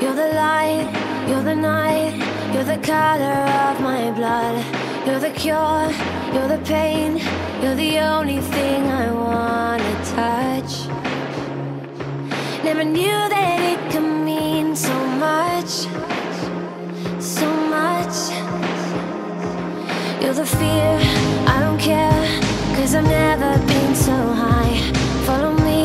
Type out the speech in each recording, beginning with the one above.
You're the light, you're the night, you're the color of my blood. You're the cure, you're the pain, you're the only thing I wanna touch. Never knew that it could mean so much, so much. You're the fear, I don't care, 'cause I've never been so high. Follow me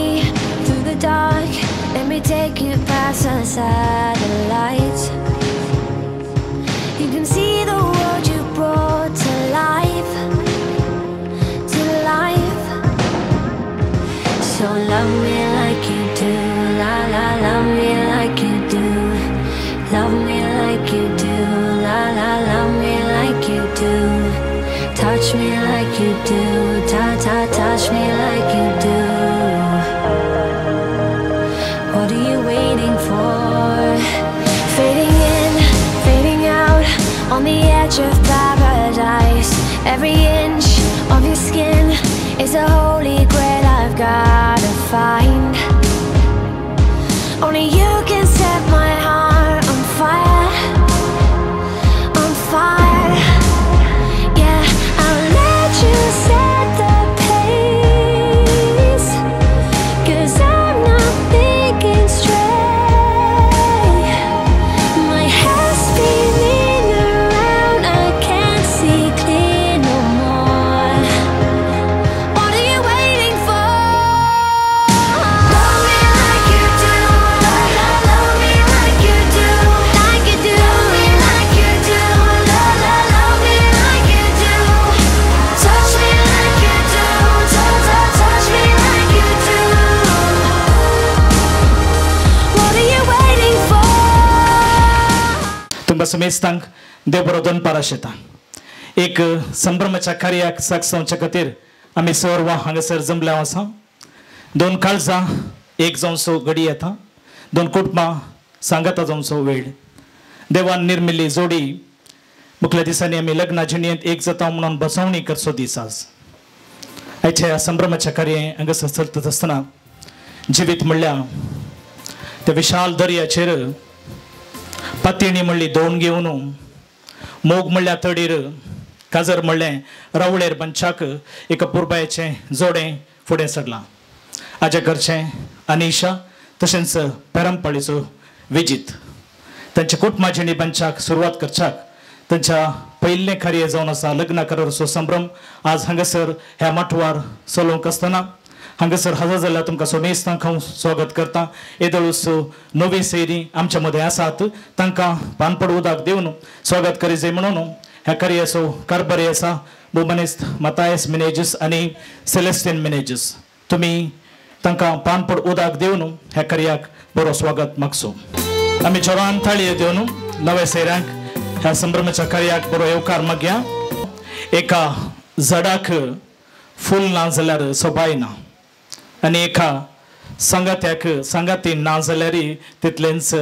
through the dark, let me take you past the satellites. You can see the world you brought to life, to life. So love me like you do, la la, love me like you do. Love me like you do, la la, love me like you do. Touch me like you do, ta ta, touch me like you do. What are you waiting for? Fading in, fading out, on the edge of paradise. Every inch of your skin is a holy grail I've gotta find. Only you can set my heart on fire, on fire. Yeah, I'll let you set the pace, 'cause I'm not thinking straight. My head's spinning around, I can't see clear no more. What are you waiting for? Love me like you do, la la, love me like you do, like you do. Love me like you do, la la, love me like you do. Touch me like you do, touch me like you do. What are you waiting for? तुम्हा समेस्तांक देव बरो दनपार आशेता. एक संभ्रमाच्या कार्याक साक्षावच्या खातीर आमी सर्व हांगासर जमल्या आसा. दोन काळजां एक जावचो घडी येता, दोन कुटुंबां सांगाता जावचो वेळ. देवान निर्मिल्ली जोडी मुखल्या दिसांनी आमी लग्ना जिणेंत एक जाता म्हणून बसवणी करचो दीस आज. आयच्या ह्या संभ्रमाच्या कार्य हांगासर चलत आसतना जिवीत म्हणल्यार त्या विशाल दर्याचेर पातयणी म्हणली दोन घेवन, मोग म्हणल्यार तडीर, काजर म्हणलें रावळेर पंचाक एका पुरबायेचें जोडें फुडें सरलां. हाजे घरचें अनिशा तशेंच पेरंपाळीचो विजीत तांच्या कुटुंबाजिणी पंचाक सुरवात करच्याक तांच्या पयलें कार्य जावन आसा लग्न करारचो संभ्रम आज हांगासर ह्या मठवार चलोवंक आसतना हांगासर हजर जाल्यार तुमकां समेस्तांक हांव स्वागत करता. येदळूच नवी सैरी आमच्या मदें आसात, तांकां पानपड उदक दिवन स्वागत करी जाय म्हणून ह्या कार्याचो कारभारी आसा बुमनिस्त मतायस मिनेजीस आनी सेलेस्टीन मिनेजीस. तुमी तांकां पानपड उदक दिवन ह्या कार्याक बरो स्वागत मागचो. आमी जोरान थाळयो दिवन नवे सैऱ्यांक ह्या संभ्रमाच्या कार्याक बरो येवकार मागया. एका झाडाक फूल ना जाल्यार सोबाय ना, आनी एका सांगात्याक सांगाती ना जाल्यार तितलेंच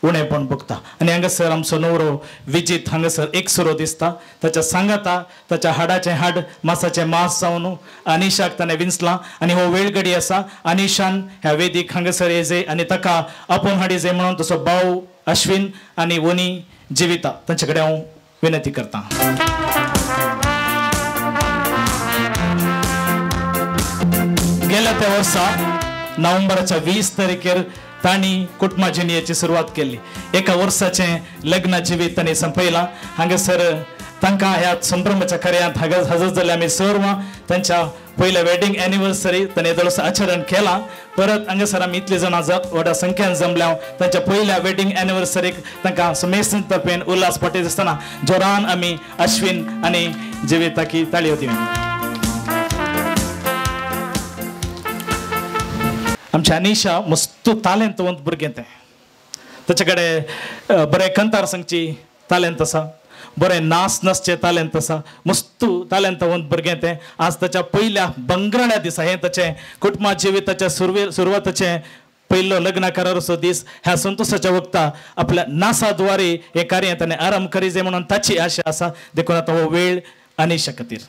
उणेपण भोगता. आनी हांगासर आमचो नवरो विजीत हांगासर एक सुरो दिसता. ताच्या सांगाता ताच्या हाडाचें हाड मासाचें मास जावन अनिशाक ताणें विंचलां आनी हो वेळ घडी आसा. अनिशान ह्या वेदीक हांगासर येजे आनी ताका आपोवन हाडी जाय म्हणून तसो भाव अश्विन आनी वनी जिविता तांचे कडेन हांव विनंती करतां. गेल्या त्या वर्सा नोव्हेंबराच्या 20 तारखेर तांणी कुटुंबाजिणयेची सुरवात केली. एका वर्साचें लग्न जिवीत तांणी संपयलां. हांगासर तांकां ह्या संभ्रमाच्या कार्यांत हजर जाल्ले आमी सर्व तांच्या पयल्या वेडिंग एनिवर्सरी ताणें येदोळसो आचरण केलां. परत हांगासर आमी इतली जाणां व्हडा संख्येन जमल्या तांच्या पयल्या वेडिंग एनिवर्सरीक तांकां समेस्तां तर्फेन उल्हास पटयत आसतना जोरान आमी अश्विन आनी जिविताकी ताळयो दिवया. आमच्या अनिशा मस्त तालेंतवंत भुरगें तें. ताचे कडेन बरें कंतार सांगची तालेंत आसा, बरें नाच नाचचें तालेंत आसा, मस्त तालेंतवंत भुरगें तें. आज ताच्या पयल्या बंगराण्या दिसा हें ताचें कुटुंबा जिविताच्या सुरवातेचें पयलो लग्न कराराचो दीस. ह्या संतोशाच्या वक्ता आपल्या नाचाद्वारे हे कार्य ताणें आरंभ करी जाय म्हणून ताची आशा आसा. देखून आतां हो वेळ अनिशा खातीर.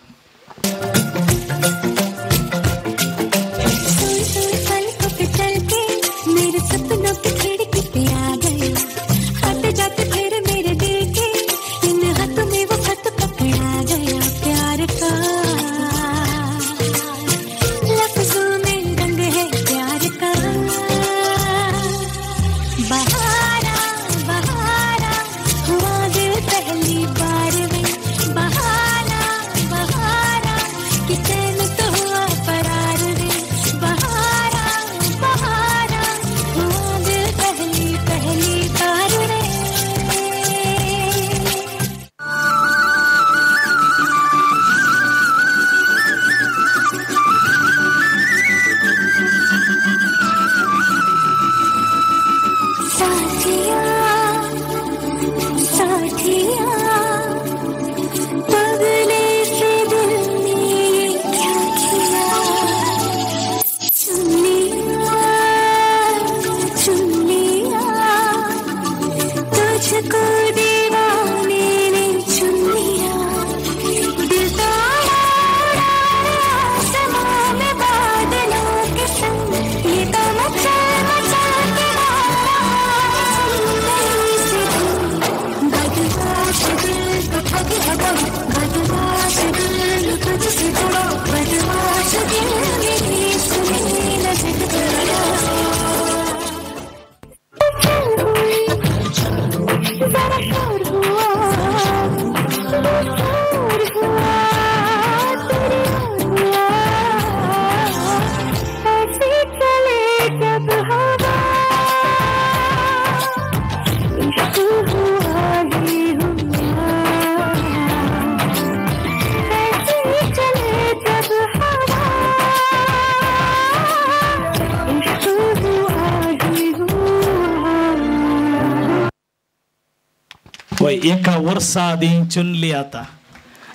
होय एका वर्सा आधी चुनली आता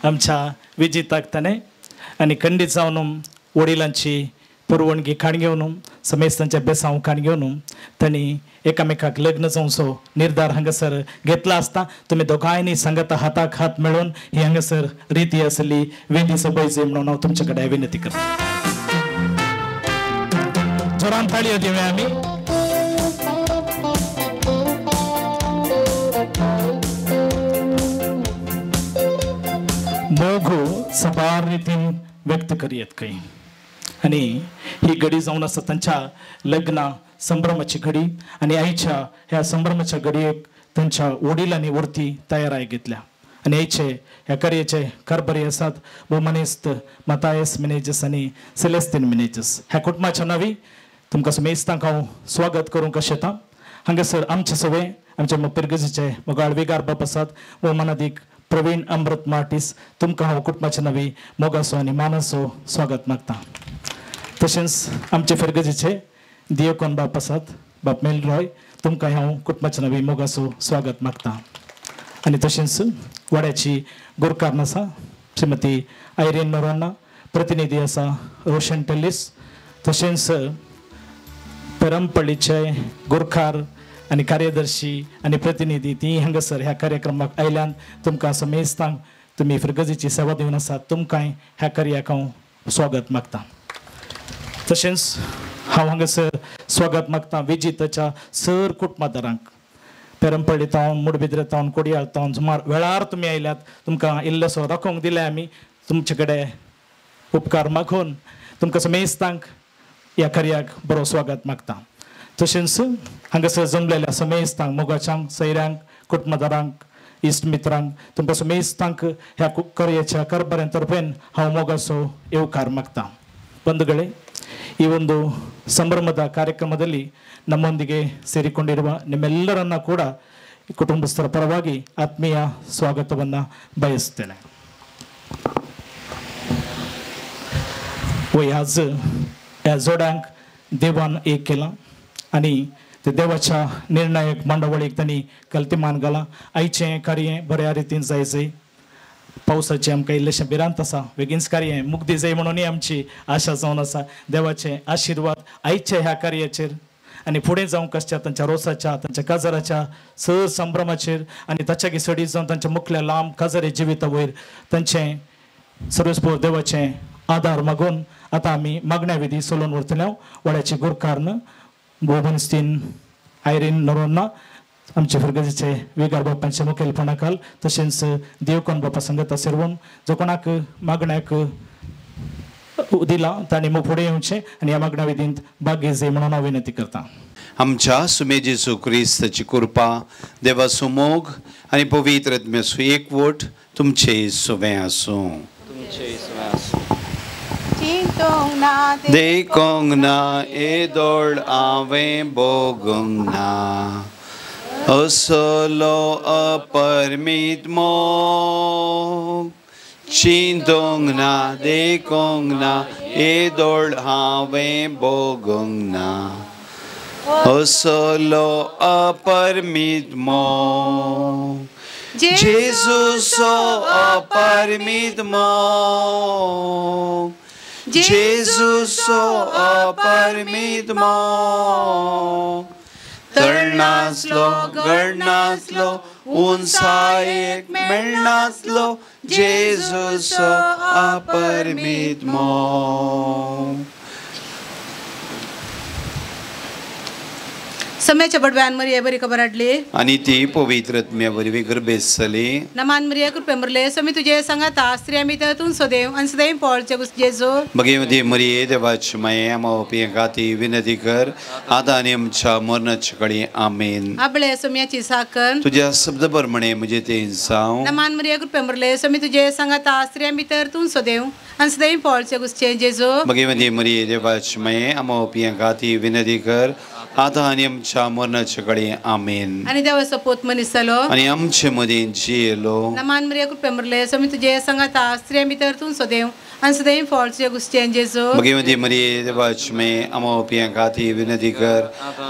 आमच्या विजिताक ताणे आणि खंडीत जावन वडिलांची परवानगी काण घेवन समेस्तांच्या बेसांव काण घेवन तांणी एकामेकाक लग्न जावचो निर्धार हांगासर घेतला आसता तुमी दोगांयनी सांगत हाताक हात मेळोवन ही हांगासर रिती आसली वेदी सबयजे म्हणून हांव तुमचे कडेन विनंती करता. जोरान ताळयो दिवया आमी. मोघो सबार रितीन व्यक्त करीत काही आणि ही घडी जाऊन आसा त्यांच्या लग्न संभ्रमाची घडी आणि आईच्या ह्या संभ्रमाच्या घडयेक त्यांच्या वडिलांनी वरती तयाराय घेतल्या आणि आईचे ह्या कार्याचे कारभारी आसात बोमनेस्त मतायस मिनेजस आणि सेलेस्तीन मिनेजस ह्या कुटुंबाच्या नावी तुमकां समेस्तांक हांव स्वागत करूंक येता. हांगासर आमचे सगळे आमचे पिरगजीचे मोगाळ वेगार बाप आसात व मनादीक प्रवीण अमृत मार्टीस तुमकां हांव कुटुंबाच्या नावी मोगासो आनी मानासो स्वागत मागता. तशेंच आमचे फेरगजीचे दियोकोन बाप आसात बाप मेलरॉय तुमकां हांव कुटुंबाच्या नावी मोगासो स्वागत मागता. आनी तशेंच वाड्याची गोरकारण आसा श्रीमती आयरीन नोराना प्रतिनिधी आसा रोशन टेलिस तशेंच पेरमपल्लीचे गोरकार आणि कार्यदर्शी आणि प्रतिनिधी ती हांगासर ह्या कार्यक्रमाक आयल्यान तुमकां समेस्तांक तुमी फिरगजीची सेवा दिवन आसात तुमकां ह्या कार्याक हांव स्वागत मागता. तशेंच हांव हांगासर स्वागत मागता विजिताच्या सर कुटुंबादारांक पेरमपल्ली तावन मुडबिद्रे तावन कोडयाळ तावन सुमार वेळार तुमी आयल्यात तुमकां इल्लोसो राखोंक दिले आमी तुमचे कडेन उपकार मागून तुमकां समेस्तांक ह्या कार्याक बरो स्वागत मागता. तशेंच हांगासर जमलेल्या समेस्तांक मोगाच्यांक सैऱ्यांक कुटुंबदारांक इश्ट मित्रांक तुमकां समेस्तांक ह्या कार्याच्या कारभाऱ्यां तर्फेन हांव मोगाचो येवकार मागता. ಬಂಧುಗಳೇ ಈ ಒಂದು ಸಂಭ್ರಮದ ಕಾರ್ಯಕ್ರಮದಲ್ಲಿ ನಮ್ಮೊಂದಿಗೆ ಸೇರಿಕೊಂಡಿರುವ ನಿಮ್ಮೆಲ್ಲರನ್ನ ಕೂಡ ಕುಟುಂಬಸ್ಥರ ಪರವಾಗಿ ಆತ್ಮೀಯ ಸ್ವಾಗತವನ್ನು ಬಯಸುತ್ತೇನೆ. वय आज या जोड्यांक देवान एक केला आणि ते देवाच्या निर्णायक मंडवळीक त्यांनी कल्तीमान घाला आयचे कार्य बऱ्या रितीन जायचंय पावसाचे आमकां इल्लेशें भिरांत आसा बेगीनच कार्य मुक्ती जाय म्हणून आमची आशा जावन आसा. देवाचे आशिर्वाद आयचे ह्या कार्याचेर आनी फुडें जावंक आसच्या तांच्या रोसाच्या तांच्या काजाराच्या सर संभ्रमाचेर आनी ताच्या घिसडी जावन तांच्या मुखल्या लांब काजारे जिविता वयर तांचे सर्वस्फूर्त देवाचे आधार मागून आता आमी मागण्या विधी सोलोवन व्हरतले. वड्याची गोरकार्ण बोबनस्तीन आयरीन नोरोन्ना आमचे फिरगजीचे वेगार बापांचे मुखेलपणाखाल तशेंच देवकोन बापा संगता सेरवून जो कोणाक मागण्याक दिला तांणी मग फुडें येवचें आनी ह्या मागण्या विधींत भाग घेवचें म्हणून हांव विनंती करता. आमच्या सुमे जेसू क्रिस्ताची कृपा देवाचो मोग आनी पवित्र आत्म्याचो एकवट तुमचे सुवें आसूं. देखोंग ना एदोड हांवें भोगूंक ना असलो अपरमीत मोग चिंतोंक ना देखोंक ना एदोड हांवें भोगूंक ना असलो अपरमीत मोग जेजूचो अपरमीत मोग जेजूचो अपरमीत मोग तळनासलो घडनासलो उंचायेक मेळनासलो जेजूचो अपरमीत मोग. सम्याच्या बडव्यान मरिये बरी खबर हाडली आणि ती पवित्र आत्म्या वरवीं गर्भेस जाली. नमान मरिये कृपे मरले समी तुझे सांगाता स्त्री आमी तूं सदैव आणि सदैव पॉळचे जेजू भगवती मरिये देवाची माये आमोवपी खाती विनंती कर आता आनी आमच्या मरणाचे कडेन आमेन. आपले सम्याची साकन तुझ्या शब्द प्रमाणे म्हणजे ते जावं. नमान मरिये कृपे मरले समी तुझे सांगाता स्त्री आमी तूं सदैव आणि सदैव पॉळचे गुसचे जेजू भगवती मरिये देवाची माये आमोवपी खाती विनंती कर आता आनी आमच्या मरणाचे कडेन आमेन. आणि देवाचो पोत मनीस जालो आणि आमचे मदीं जियेलो. नमान मरिये कृपे मरले समी तुझे सांगाता स्त्री आमी तूं सदैव आनी सदैव फळचे गुसचें जेजू भगवती मरिये देवाचमे अमो पियां खाती विनती कर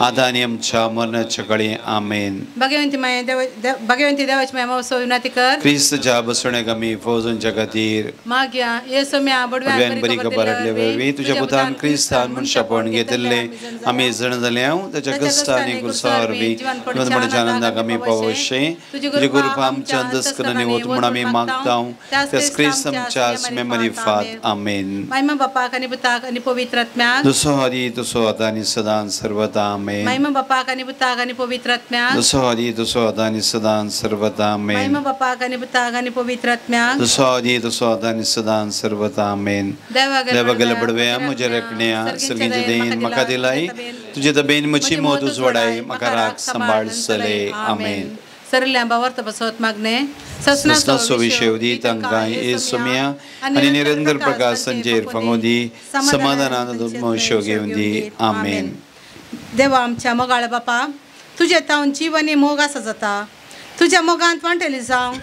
आता आणि आमच्या मरणाच्या काळी आमेन. भगवंती देवाची माय मावसो विनंती कर क्रिस्तच्या बसण्याक आमी फौजांच्या खातीर मागया येसो म्या बडव्यान बरी खबर हाडले तुझ्या पुतान क्रिस्तान मनशापण घेतले आमी जण जाल्या त्याच्या कष्टांनी कुरसावर बी मनच्या आनंदाक आमी पावशे तुझे कृपा आमच्या अंतस्करणी होत म्हण आमी मागता त्यास क्रिस्त आमच्या मेमरी फात आमेन. महिमा बापाक आणि पुताक आणि पवित्र आत्म्याक तुसो आदी तुसो आता आणि सदां सर्वदा आमेन. महिमा बापाक आणि पुताक आणि पवित्र आत्म्याक तुसो आदी तुसो आता आणि सदां सर्वदा आमेन. महिमा बापाक आणि पुताक आणि पवित्र आत्म्याक तुसो आदी तुसो आता आणि सदां सर्वदा आमेन. देवा गलबडव्या म्हज्या रखण्या सर्गींचे देन म्हाका दिलाई तुझे तबेन म्हजी मोत उजवाडाय म्हाका राख सांबाळसले आमेन. सरल्या वर्त बसवत मागणे ससनासो विषय तांकां येसुम्या आणि निरंतर प्रकाश संजेर फंगोदी समाधानान मोशो घेवन दी आमेन. देवा आमच्या मोगाळ बापा तुझे तावन जीवनी मोग आसा जाता तुझ्या मोगांत वांटेली जावं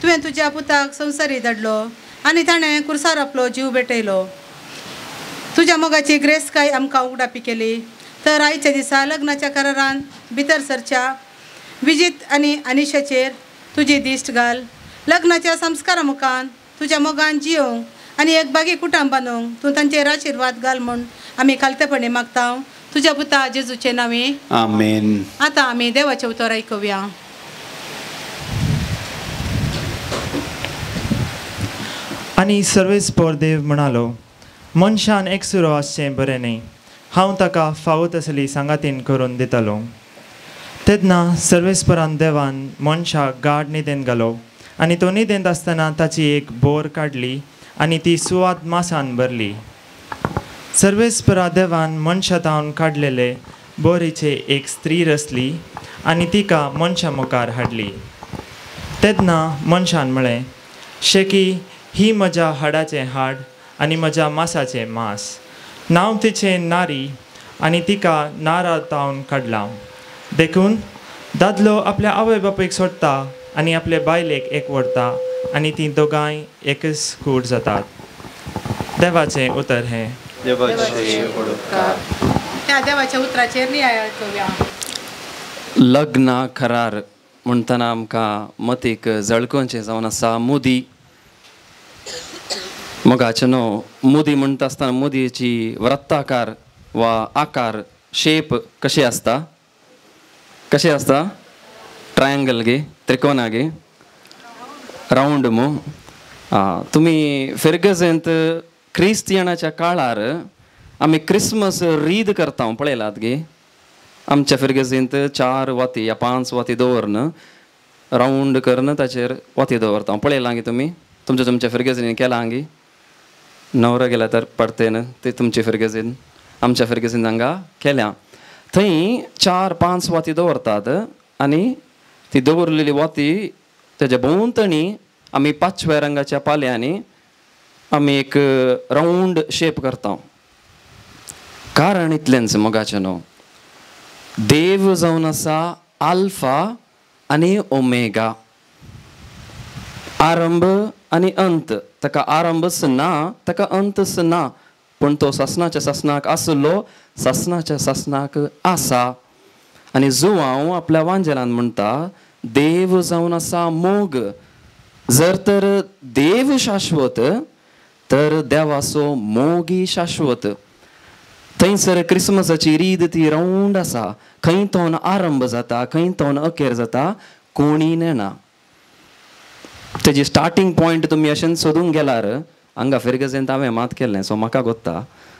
तुवें तुज्या पुताक संवसारी धाडलो आनी ताणें कुर्सार आपलो जीव भेटयलो. तुज्या मोगाची ग्रेस काय आमकां उगडापी केली तर आयच्या दिसा लग्नाच्या करारान भितर सरच्या विजित आनी अनिशाचेर तुजी दिश्ट घाल. लग्नाच्या संस्कारा मुखान तुज्या मोगान जियोंक आनी एक बागी कुटुंब बांदूंक तूं तांचेर आशिर्वाद घाल म्हूण आमी खालतेपणी मागता तुज्या पुता जेजूचे नांवे आमेन. आतां आमी देवाचें उतर आयकुया. आनी सर्वेस्पर देव म्हणालो मनशान एकसुरो आसचें बरें न्ही हांव ताका फावत आसली सांगातीन करून दितलो. तेन्ना सर्वेस्परान देवान मनशाक गाड न्हिदेंत घालो आनी तो न्हिदेंत आसतना ताची एक बोर काडली आनी ती सुवात मासान भरली. सर्वेस्परा देवान मनशा तावन काडलेले बोरीचे एक स्त्री रचली आनी तिका मनशा मुखार हाडली. तेन्ना मनशान म्हळें शेकी ही म्हज्या हाडाचें हाड आनी म्हज्या मांसाचें मांस. नांव तिचें नारी आनी तिका नारा तावन काडलां. देखून दादलो आपल्या आवय बापायक सोडटा आनी आपले बायलेक एक व्हरता आनी ती दोगांय एकच कूड जातात. देवाचें उतर हें. त्या देवाच्या उतराचेर नियाय आयकुया. लग्न करार म्हणटना आमकां मतीक जळकोवचें जावन आसा मुदी. मोगाचें न्हू मुदी म्हणटा आसतना मुदयेची वृत्ताकार वा आकार शेप कशी आसता कशें आसता ट्रायंगल गे त्रिकोणा गे रावंड मू. तुमी फेर्गजेंत क्रिस्तियनाच्या काळार आमी क्रिसमस रीद करता पळयलात गे. आमच्या फेर्गजेंत 4 वाती या 5 वाती दवरन रावंड करन ताचेर वाती दवरता पळयलां गे तुमी. तुमच्या फेर्गजेनी केलां गे. नवरो गेला तर पडतेन ते तुमचे फेर्गजेन आमच्या फेर्गजेन हांगा केल्या. थंय 4-5 वाती दवरतात आनी ती दवरलेली वाती तेज्या भोंवतणी आमी 5व्या रंगाच्या पाल्यांनी आमी एक रावंड शेप करता. कारण इतलेंच मोगाचें न्हू देव जावन आसा आल्फा आनी ओमेगा आरंभ आनी अंत. ताका आरंभच ना ताका अंतच ना पूण तो ससनाच्या ससनाक आसलो ससनाच्या ससनाक आसा. आनी जो हांव आपल्या वांजेलान म्हणटा देव जावन आसा मोग. जर तर देव शाश्वत तर देवाचो मोगी शाश्वत. थंयसर क्रिसमसाची रीद ती रावंड आसा. खंय तोन आरंभ जाता खंय तोन अखेर जाता कोणी नेना. तेजी स्टार्टींग पॉयंट तुमी अशें सोदूंक गेल्यार हांगा फेर्गजेंत हांवें मात केल्लें सो म्हाका गोत्ता.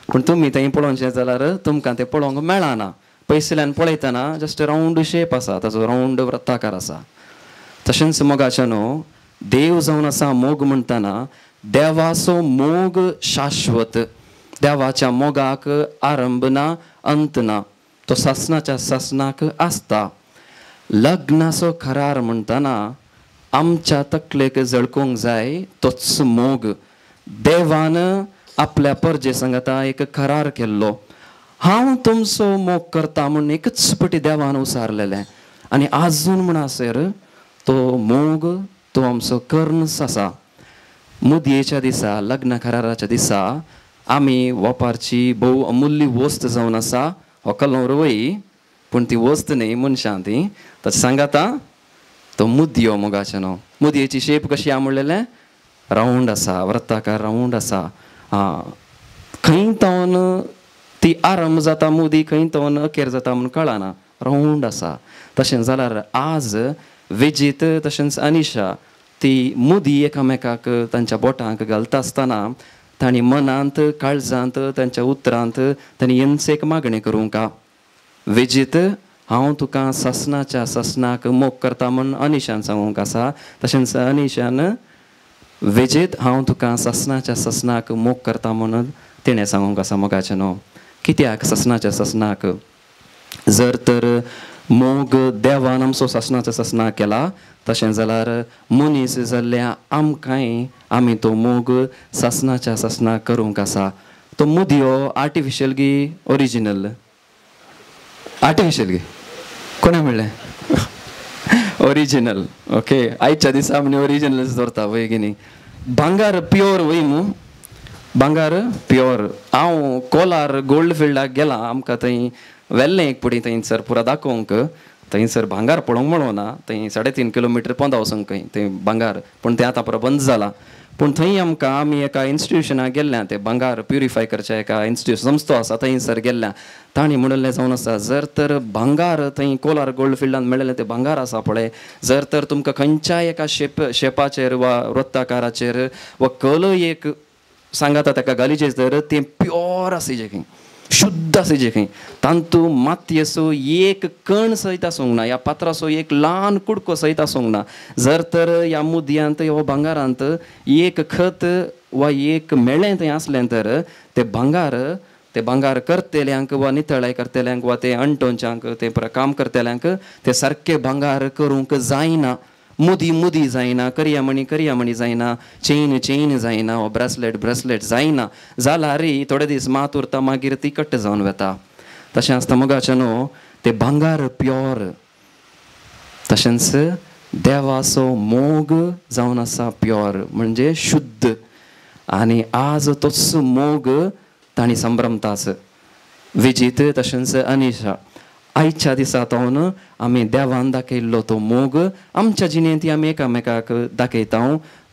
पूण तुमी थंय पळोवचें जाल्यार तुमकां तें पळोवंक मेळना. पयसल्यान पळयतना जस्ट रावंड शेप आसा ताचो रावंड वृत्ताकार आसा. तशेंच मोगाचें न्हू देव जावन आसा मोग म्हणटना देवाचो मोग शाश्वत. देवाच्या मोगाक आरंभ ना अंत ना. तो ससनाच्या ससनाक आसता. लग्नाचो करार म्हणटना आमच्या तकलेक जळकोवंक जाय तोच मोग. देवान आपल्या परजे सांगता एक करार केल्लो. हांव तुमचो मोग करता म्हणून एकच पटी देवान उसारलेलें आनी आजून म्हणसर तो मोग तो आमचो कर्णस आसा. मुदयेच्या दिसा लग्न कराराच्या दिसा आमी वापरची भोव अमुल्य वस्त जावन आसा व्हंकल न्हवरोय पूण ती वस्त न्ही मनशां ती तशें सांगात तो मुदयो मोगाचें न्हू मुदयेची शेप कशी आहा म्हणलेलें रावंड आसा वृत्ताकार रावंड आसा खंय तावन ती आरंभ जाता मुदी खंय तावन अखेर जाता म्हूण कळना रावंड आसा तशें जाल्यार आज वेजीत तशेंच अनिशा ती मुदी एकामेकाक तांच्या बोटांक घालता आसतना तांणी मनांत काळजांत तांच्या उतरांत तांणी येनसेक मागणी करूंक वेजीत हांव तुका ससनाच्या ससनाक मोग करता म्हूण अनिशान सांगूंक आसा तशेंच अनिशान वेजीत हांव तुका ससनाच्या ससनाक मोग करता म्हणून तिणें सांगूंक आसा मोगाचें न्हू कित्याक ससनाच्या ससनाक जर तर मोग देवान आमचो ससनाच्या ससनाक केला तशें जाल्यार मनीस जाल्ल्या आमकांय आमी तो मोग ससनाच्या ससनाक करूंक आसा तो मुदयो आर्टिफिशियल गी ओरिजिनल आर्टिफिशियल गी कोणें म्हणलें ओरिजिनल ओके आयच्या दिसा आमी ओरिजिनलच धरता वय गिनी भांगार प्युअर वय मू भांगार प्युअर हांव कोलार गोल्ड फिल्डाक गेलां आमकां थंय वेल्लें एक पुडी थंयसर पुरा दाखोवंक थंयसर भांगार पळोवंक मेळोना थंय 3.5 किलोमिटर पोंदा वचूंक खंय थंय भांगार पूण तें आतां पुरो बंद जाला पूण थंय आमकां आमी एका इन्स्टिट्युशनाक गेल्ल्या ते भांगार प्युरिफाय करचे एका इन्स्टिट्यूट संस्थो आसा थंयसर गेल्ल्या तांणी म्हणलें जावन आसा जर तर भांगार थंय कोलार गोल्ड फिल्डान मेळ्ळें तें भांगार आसा पळय जर तर तुमकां खंयच्याय एका शेपाचेर वा वृत्ताकाराचेर वा कल एक सांगात ताका घालीचेर तर तें प्युअर आसचें खंय शुद्ध आसचें खंय तांतू मातयेचो एक कण सयत आसूंक ना ह्या पात्राचो एक ल्हान कुडको सयत आसूंक ना जर तर ह्या मुदयांत वा भांगारांत एक खत वा एक मेळ्ळें थंय आसलें तर तें भांगार करतेल्यांक वा नितळाय करतेल्यांक वा ते अंटोंच्यांक ते काम करतेल्यांक ते सारके भांगार करूंक जायना मुदी जायना करयामणी जायना चेन जायना वा ब्रेसलेट जायना जाल्यार थोडे दीस मात उरता मागीर ती कट्ट जावन वता तशें आसता मोगाचें न्हू ते भांगार प्युअर तशेंच देवाचो मोग जावन आसा प्युअर म्हणजे शुद्ध आनी आज तोच मोग तांणी संभ्रमताच विजीत तशेंच अनिशा आयच्या दिसा तावन आमी देवान दाखयल्लो तो मोग आमच्या जिणेंत आमी एकामेकाक दाखयता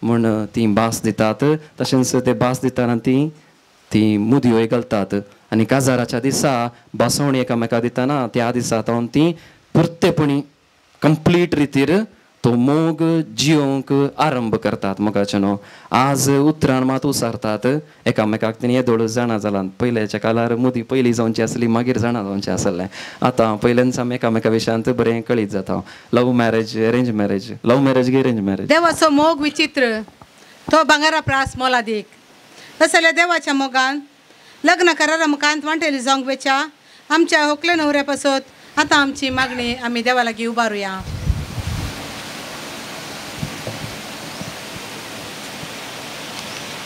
म्हूण ती भास दितात तशेंच ते भास दितना ती मुदयो घालतात आनी काजाराच्या दिसा भासवणी एकामेकाक दितना त्या दिसा तावन ती पुर्तेपणी कंप्लीट रितीर तो मोग जियोंक आरंभ करतात मोगाचें न्हू आज उतरान मात उसारतात एकामेकाक तेणी येदोळ जाणा जालां पयल्याच्या काळार मुदी पयलीं जावची आसली मागीर जाणा जावचें आसलें आतां पयल्यानच आमी एकामेका विशयांत बरें कळीत जाता लव मॅरेज अरेंज मॅरेज लव मॅरेज गी अरेंज मॅरेज देवाचो मोग विचित्र तो भांगारा प्रास मोलादीक तशें जाल्यार देवाच्या मोगान लग्न करारा मुखांत वांटेली जावंक वेच्या आमच्या व्हंकले न्हवऱ्या पासत आतां आमची मागणी आमी देवा लागीं उबारुया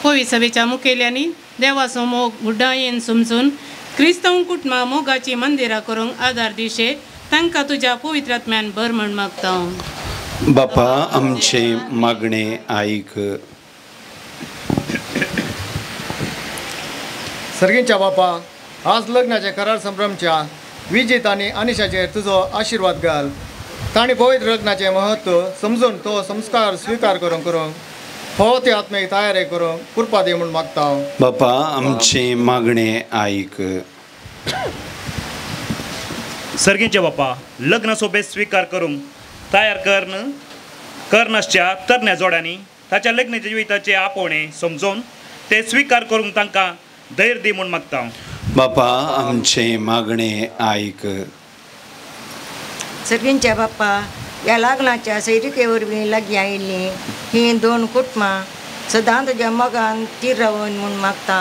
होवी सभेच्या मुखेल्यांनी देवाचो मोग बुड्डायेन समजून क्रिस्तांव कुटुंबा मोगाची मंदिरां करूंक आदार दिशे तांकां तुज्या पवित्रात्म्यान भर म्हण मागता बापा आमचे मागणे आयक सर्गींच्या बापा आज लग्नाचे करार संभ्रमच्या विजीत आनी अनिशाचेर तुजो आशिर्वाद घाल तांणी पवित्र लग्नाचे महत्व समजून तो संस्कार स्वीकार करूंक हो ते आत्मेक तयारी करूंक कृपा दी म्हूण मागता बापा आमचे मागणे आयक सर्गींचे बापा लग्न सोबे स्वीकार करूंक तयार करनासच्या तरण्या जोड्यांनी ताच्या लग्नाच्या जिविताचे आपोवणे समजून ते स्वीकार करूंक तांकां धैर्य दी म्हूण मागता बापा आमचे मागणे आयक सर्गींच्या बापा ह्या लग्नाच्या सैरिके वरवीं लागीं आयिल्लीं ही दोन कुटुंबां सदां तुज्या मोगान तीर रावन म्हूण मागता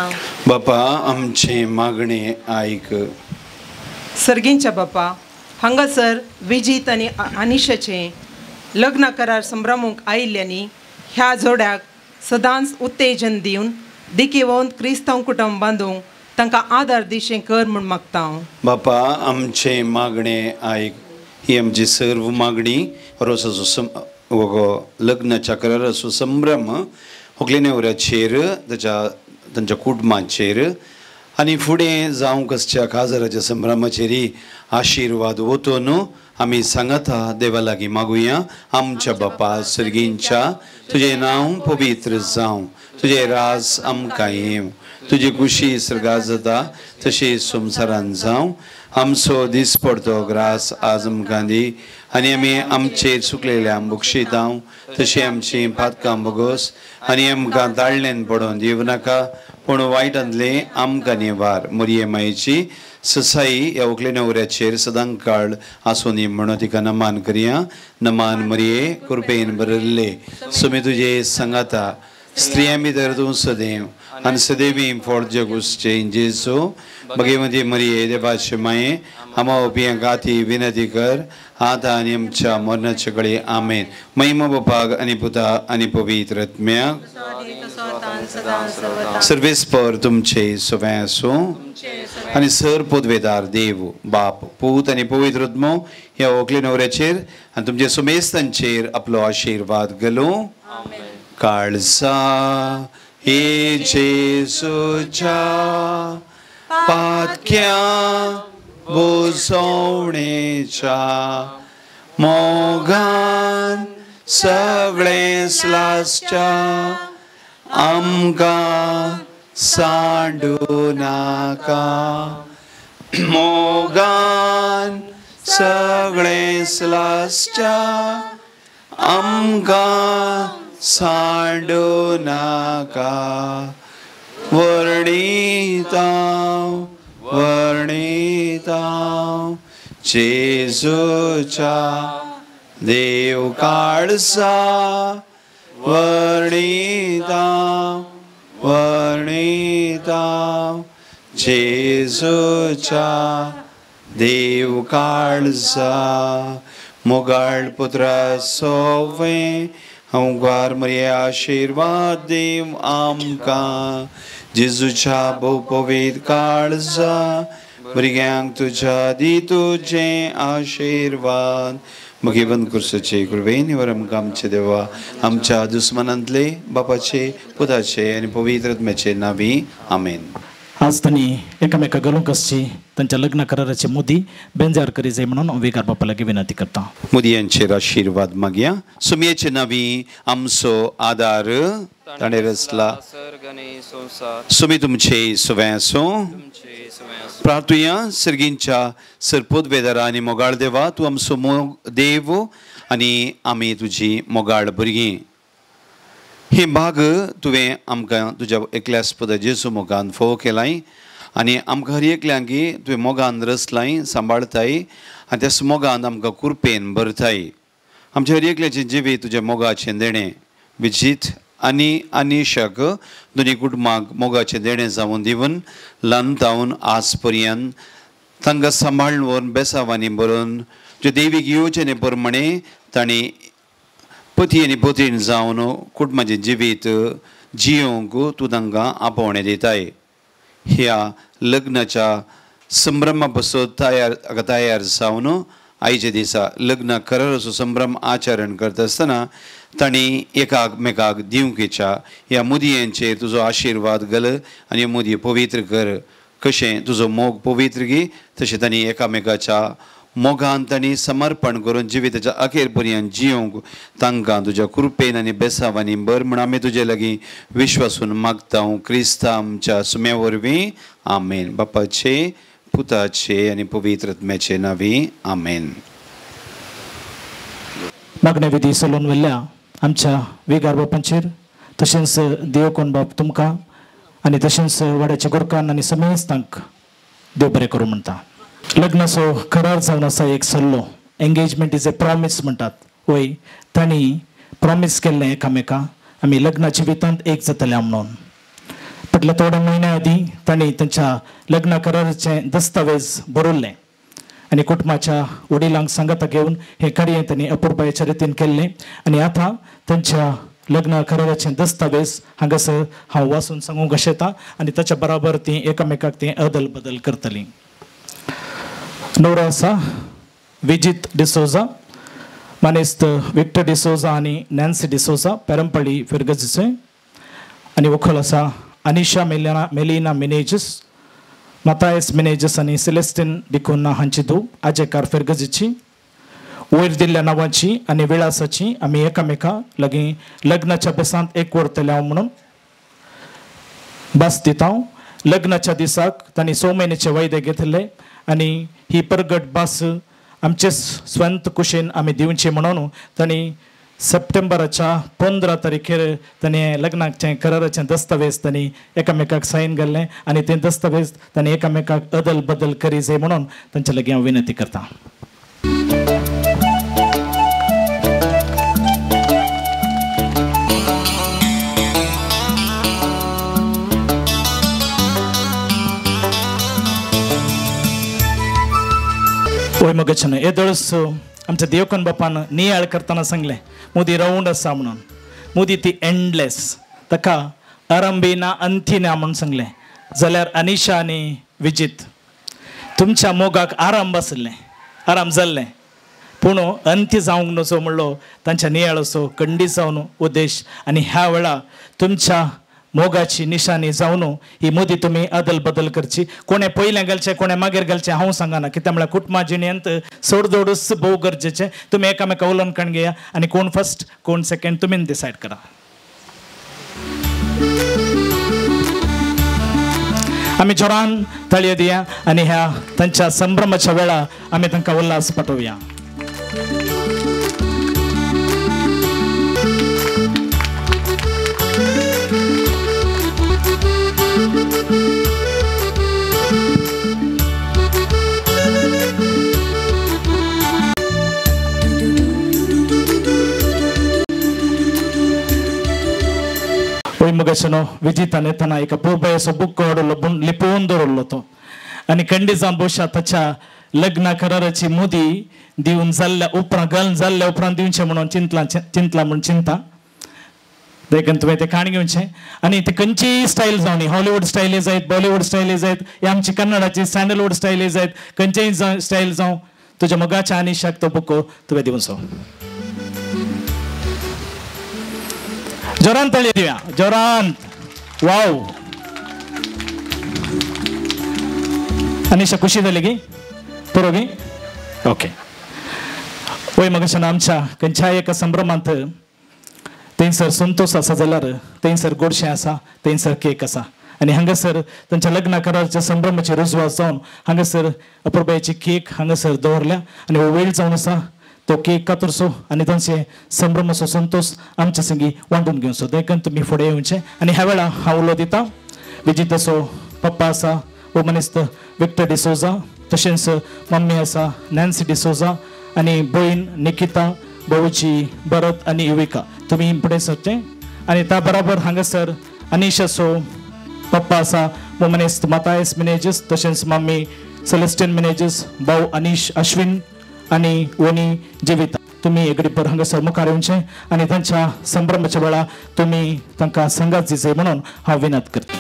बापा आमचे मागणे आयक सर्गींच्या बापा हांगासर विजीत आनी अनिशाचे लग्न करार संभ्रमूंक आयिल्ल्यांनी ह्या जोड्याक सदांच उत्तेजन दिवन दिकेवंत क्रिस्तांव कुटुंब बांदूंक तांकां आदार दिशें कर म्हूण मागता बापा आमचे मागणे आयक ही आमची सर्व मागणी रोसाचो लग्नाच्या कराराचो संभ्रम व्हंकले न्हवऱ्याचेर तांच्या कुटुंबाचेर आनी फुडें जावं कसच्या काजराच्या संभ्रमाचेरय आशिर्वाद वतून आमी सांगता देवा लागीं मागुया. आमच्या बापा सर्गींच्या तुजें नांव पवित्र जावं, तुजें राज आमकां येवं, तुजी कुशी सर्गार जाता तशी संवसारांत जावं. आमचो दिसपडतो ग्रास आज आमकां दी आनी आमी आमचेर चुकलेल्यांक बक्षितांव तशी आमची पातकां बगोस आनी आमकां दाळ्ळेन पडोवन दिवं नाका पूण वायटांतले आमकां निवार. मरिये मायेची ससाई ह्या व्हंकले न्हवऱ्याचेर सदां काळ आसूं दी म्हणून तिका नमान करया. नमान मरिये कृपेन भरिल्ले सुमी तुजे सांगाता स्त्रियां भितर तूं सदैव आनी सदैवी फळ जगुसचे जेजू भगवती मरिये देवाचे माये आमा ओपियांक आती विनती कर आतां आनी आमच्या मरणाचे कळे आमेन. महिमा बापाक आनी पुताक आनी पवित्र आत्म्याक सर्वेस्पर तुमचे सवय आसूं आनी सर पोदवेदार देव बाप पूत आनी पवित्र आत्मो ह्या व्हंकले न्हवऱ्याचेर आनी तुमचे सुमेस्तांचेर आपलो आशिर्वाद घालूं. काळजा हे जेजूच्या पातक्या बोसवणेच्या मोगान सगळे स्लासच्या आमकां सांडू नाका. मोगान सगळे स्लासच्या आमकां सांडू नाका. वर्णितां वर्णितां जेजूच्या देव काळजा वर्णितां वर्णितां जेजूच्या देव काळजा. मोगाळ पुत्रा सोवे ओंकार मरिये आशिर्वाद देव आमकां. जेजूच्या भोव पवित्र काळजा भुरग्यांक तुज्या दी तुजें आशिर्वाद. मगे बंद कुर्साचे कृपेन वर आमकां आमचे देवा आमच्या दुस्मनांतले बापाचे पुताचे आनी पवित्र आत्म्याचे नांवी आमेन. आज त्यांनी एकामेका घालूंक आसची तांच्या लग्न कराराचे मुदी बेंजार करी जाय म्हणून विकार बापा लागीं विनंती करता. मुदयांचेर आशिर्वाद मागया. सुमयेचे नांवी आमचो आदार ताणें रचला सुमी तुमचे सवय आसूं. प्रार्थुया सर्गींच्या सरपोदवेदारा आनी मोगाळ देवा तूं आमचो देव आनी आमी तुजी मोगाळ भुरगीं. हे भाग तुवें आमकां तुज्या एकल्यास्पद जेजू मोगान फोव केलाय आनी आमकां हर एकल्यांकी तुवें मोगान रचलाय सांबाळताय आनी त्या मोगान आमकां कृपेन भरताय. आमच्या हर एकल्याचें जिवीत तुज्या मोगाचें देणें विजीत आनी आनिशक दोनी कुटुंबाक मोगाचें देणें जावन दिवन ल्हान तावन आज पर्यंत तांकां सांबाळून व्हरून बेसांवांनी बरोवन जे देवीक येवचें प्रमाणे तांणी पती आनी पत्नीन जावन कुटुंबाचें जिवीत जियोंक तूं तांकां आपोवणें दिताय. ह्या लग्नाच्या संभ्रमा पासून तयार जावन आयच्या दिसा लग्न कराराचो संभ्रम आचरण करता आसतना तांणी एकामेकाक दिवंकेच्या ह्या मुदयेंचेर तुजो आशिर्वाद घाल आनी मुदये पवित्र कर. कशें तुजो मोग पवित्र घे तशें तांणी एकामेकाच्या मोगान तांणी समर्पण करून जिविताच्या अखेर पर्यंत जियोंक तांकां तुज्या कृपेन आनी बेसांवांनी बर म्हण आमी तुजे लागीं विश्वासून मागता क्रिस्ता आमच्या सुम्या वरवीं आमेन. बापाचे पुताचे आनी पवित्र आत्म्याचे नांवी आमेन. मागणे विधी चलोवन व्हेल्ल्या आमच्या विगार बापांचेर तशेंच देव कोण बाप तुमकां आनी तशेंच वाड्याच्या गोरकान आनी समेस्तांक देव बरें करूं म्हणटा. लग्नाचो करार जावन आसा एक सल्लो. एंगेजमेंट इज ए प्रॉमीस म्हणटात. वय तांणी प्रॉमीस केल्लें एकामेका आमी लग्ना जिवितांत एक जातल्या म्हणून. फाटल्या थोड्या म्हयन्या आदीं तांणी तांच्या लग्न कराराचें दस्तावेज बरयल्लें आनी कुटुंबाच्या वडिलांक सांगाता घेवन हें कार्य तांणी अपुरबायेच्या रितीन केल्लें आनी आतां तांच्या लग्न कराराचें दस्तावेज हांगासर हांव वाचून सांगूंक येता आनी ताच्या बराबर तीं एकामेकाक तीं अदल बदल करतलीं. नवरो आसा विजीत डिसोजा, मानेस्त विक्टर डिसोजा आनी नॅन्सी डिसोजा पेरंपळी फेर्गजीचे. आनी वखल आसा अनिशा मेलिना मिनेजस, मातायस मिनेजस आनी सेलेस्टिन डिकोना हांची धूव आजेकार फेर्गजीची वयर दिल्ल्या नांवाची आनी विळासाची आमी एकामेका लागीं लग्नाच्या बेसांत एक व्हरतले हांव म्हणून भास दिता। लग्नाच्या दिसाक तांणी 6 म्हयन्याचे वायदे घेतले आनी ही परगट भास आमचे स्वंत कुशीन आमी दिवची म्हणून तांणी सप्टेंबराच्या 15 तारखेर तांणी लग्नाचे कराराचे दस्तावेज तांणी एकामेकाक सायन घाल्ले आनी ते दस्तावेज तांणी एकामेकाक अदल बदल करी जाय म्हणून तांचे लागीं हांव विनंती करता। ओय मगचन येदळस आमच्या देवकन बापान नियाळ करतना सांगले मोदी राउंड आसा म्हणून, मोदी ती एंडलेस, ताका आरंभी ना अंती ना म्हणून सांगले। जाल्यार अनिशा आनी विजित तुमच्या मोगाक आराम बसले, आराम जाल्ले, पूण अंती जावंक नजो म्हणलो तांच्या नियाळसो खंडीत जावन उद्देश आनी ह्या वेळा तुमच्या मोगाची निशाणी जावन ही मोदी तुम्ही अदल बदल करची। कोणे पयलें घालचे कोणे मागीर घालचे हांव सांगना, कित्याक म्हळ्यार कुटुंबा जिणेंत सोडदोडूच भोव गरजेचें। तुमी एकामेका उलोवण घेया आनी कोण फर्स्ट कोण सेकंड तुमी डिसायड करा। आमी जोरान ताळयो दिया आनी ह्या तांच्या संभ्रमाच्या वेळा आमी तांकां उल्हास पाठोवया। मगशनो विजिताने तना एक पूर्वयसो बुक लिपोवन दवरलो तो आनी खंडीत जावन बसता ताच्या लग्ना कराराची मोदी दिवन जाल्ल्या उपरांत घालून जाल्ल्या उपरांत दिवचें म्हणून चिंतला म्हणून चिंता देखून तुवें तें काण घेवचें आनी ते खंयचीय स्टायल जावनी, हॉलिवूड स्टायली जायत, बॉलिवूड स्टायली जायत, ही आमची कन्नडाची सॅन्डलवूड स्टायली जायत, खंयचीय स्टायल जावं तुज्या मोगाच्या आनिशाक तो बुको तुवें दिवचो। जोरान ताळयो दिया, जोरान। वाव, अनिशा खुशी जाली गी बरो गी ओके। वय मगशेन आमच्या खंयच्याय एका संभ्रमांत थंयसर संतोष आसा जाल्यार थंयसर गोडशें आसा, थंयसर केक आसा आनी हांगासर तांच्या लग्ना कराराच्या संभ्रमाची रुजवात जावन हांगासर अपुरबायेची केक हांगासर दवरल्या आनी हो वेळ जावन आसा तो केक कातरचो आनी तांचे संभ्रमाचो संतोष आमच्या संगी वांटून घेवचो। देखून तुमी फुडें येवचें आनी ह्या वेळा हांव उलो दिता। विजिताचो पप्पा आसा वो मनीस विक्टर डिसोजा, तशेंच मम्मी आसा नॅन्सी डिसोजा आनी भयण निकिता, भाऊजी भरत आनी युविका, तुमी फुडें सरचें। आनी त्या बराबर हांगासर अनिशाचो पप्पा आसा वो मनीस मातायस मिनेजीस, तशेंच मम्मी सेलेस्टिन मिनेजीस, भाऊ अनिश अश्विन आनी वनी जिविता, तुमी एक पर हांगासर मुखार येवचें आनी तांच्या संभ्रमाच्या वेळा तुमी तांकां संगात दिवचें म्हणून हांव विनंती करता।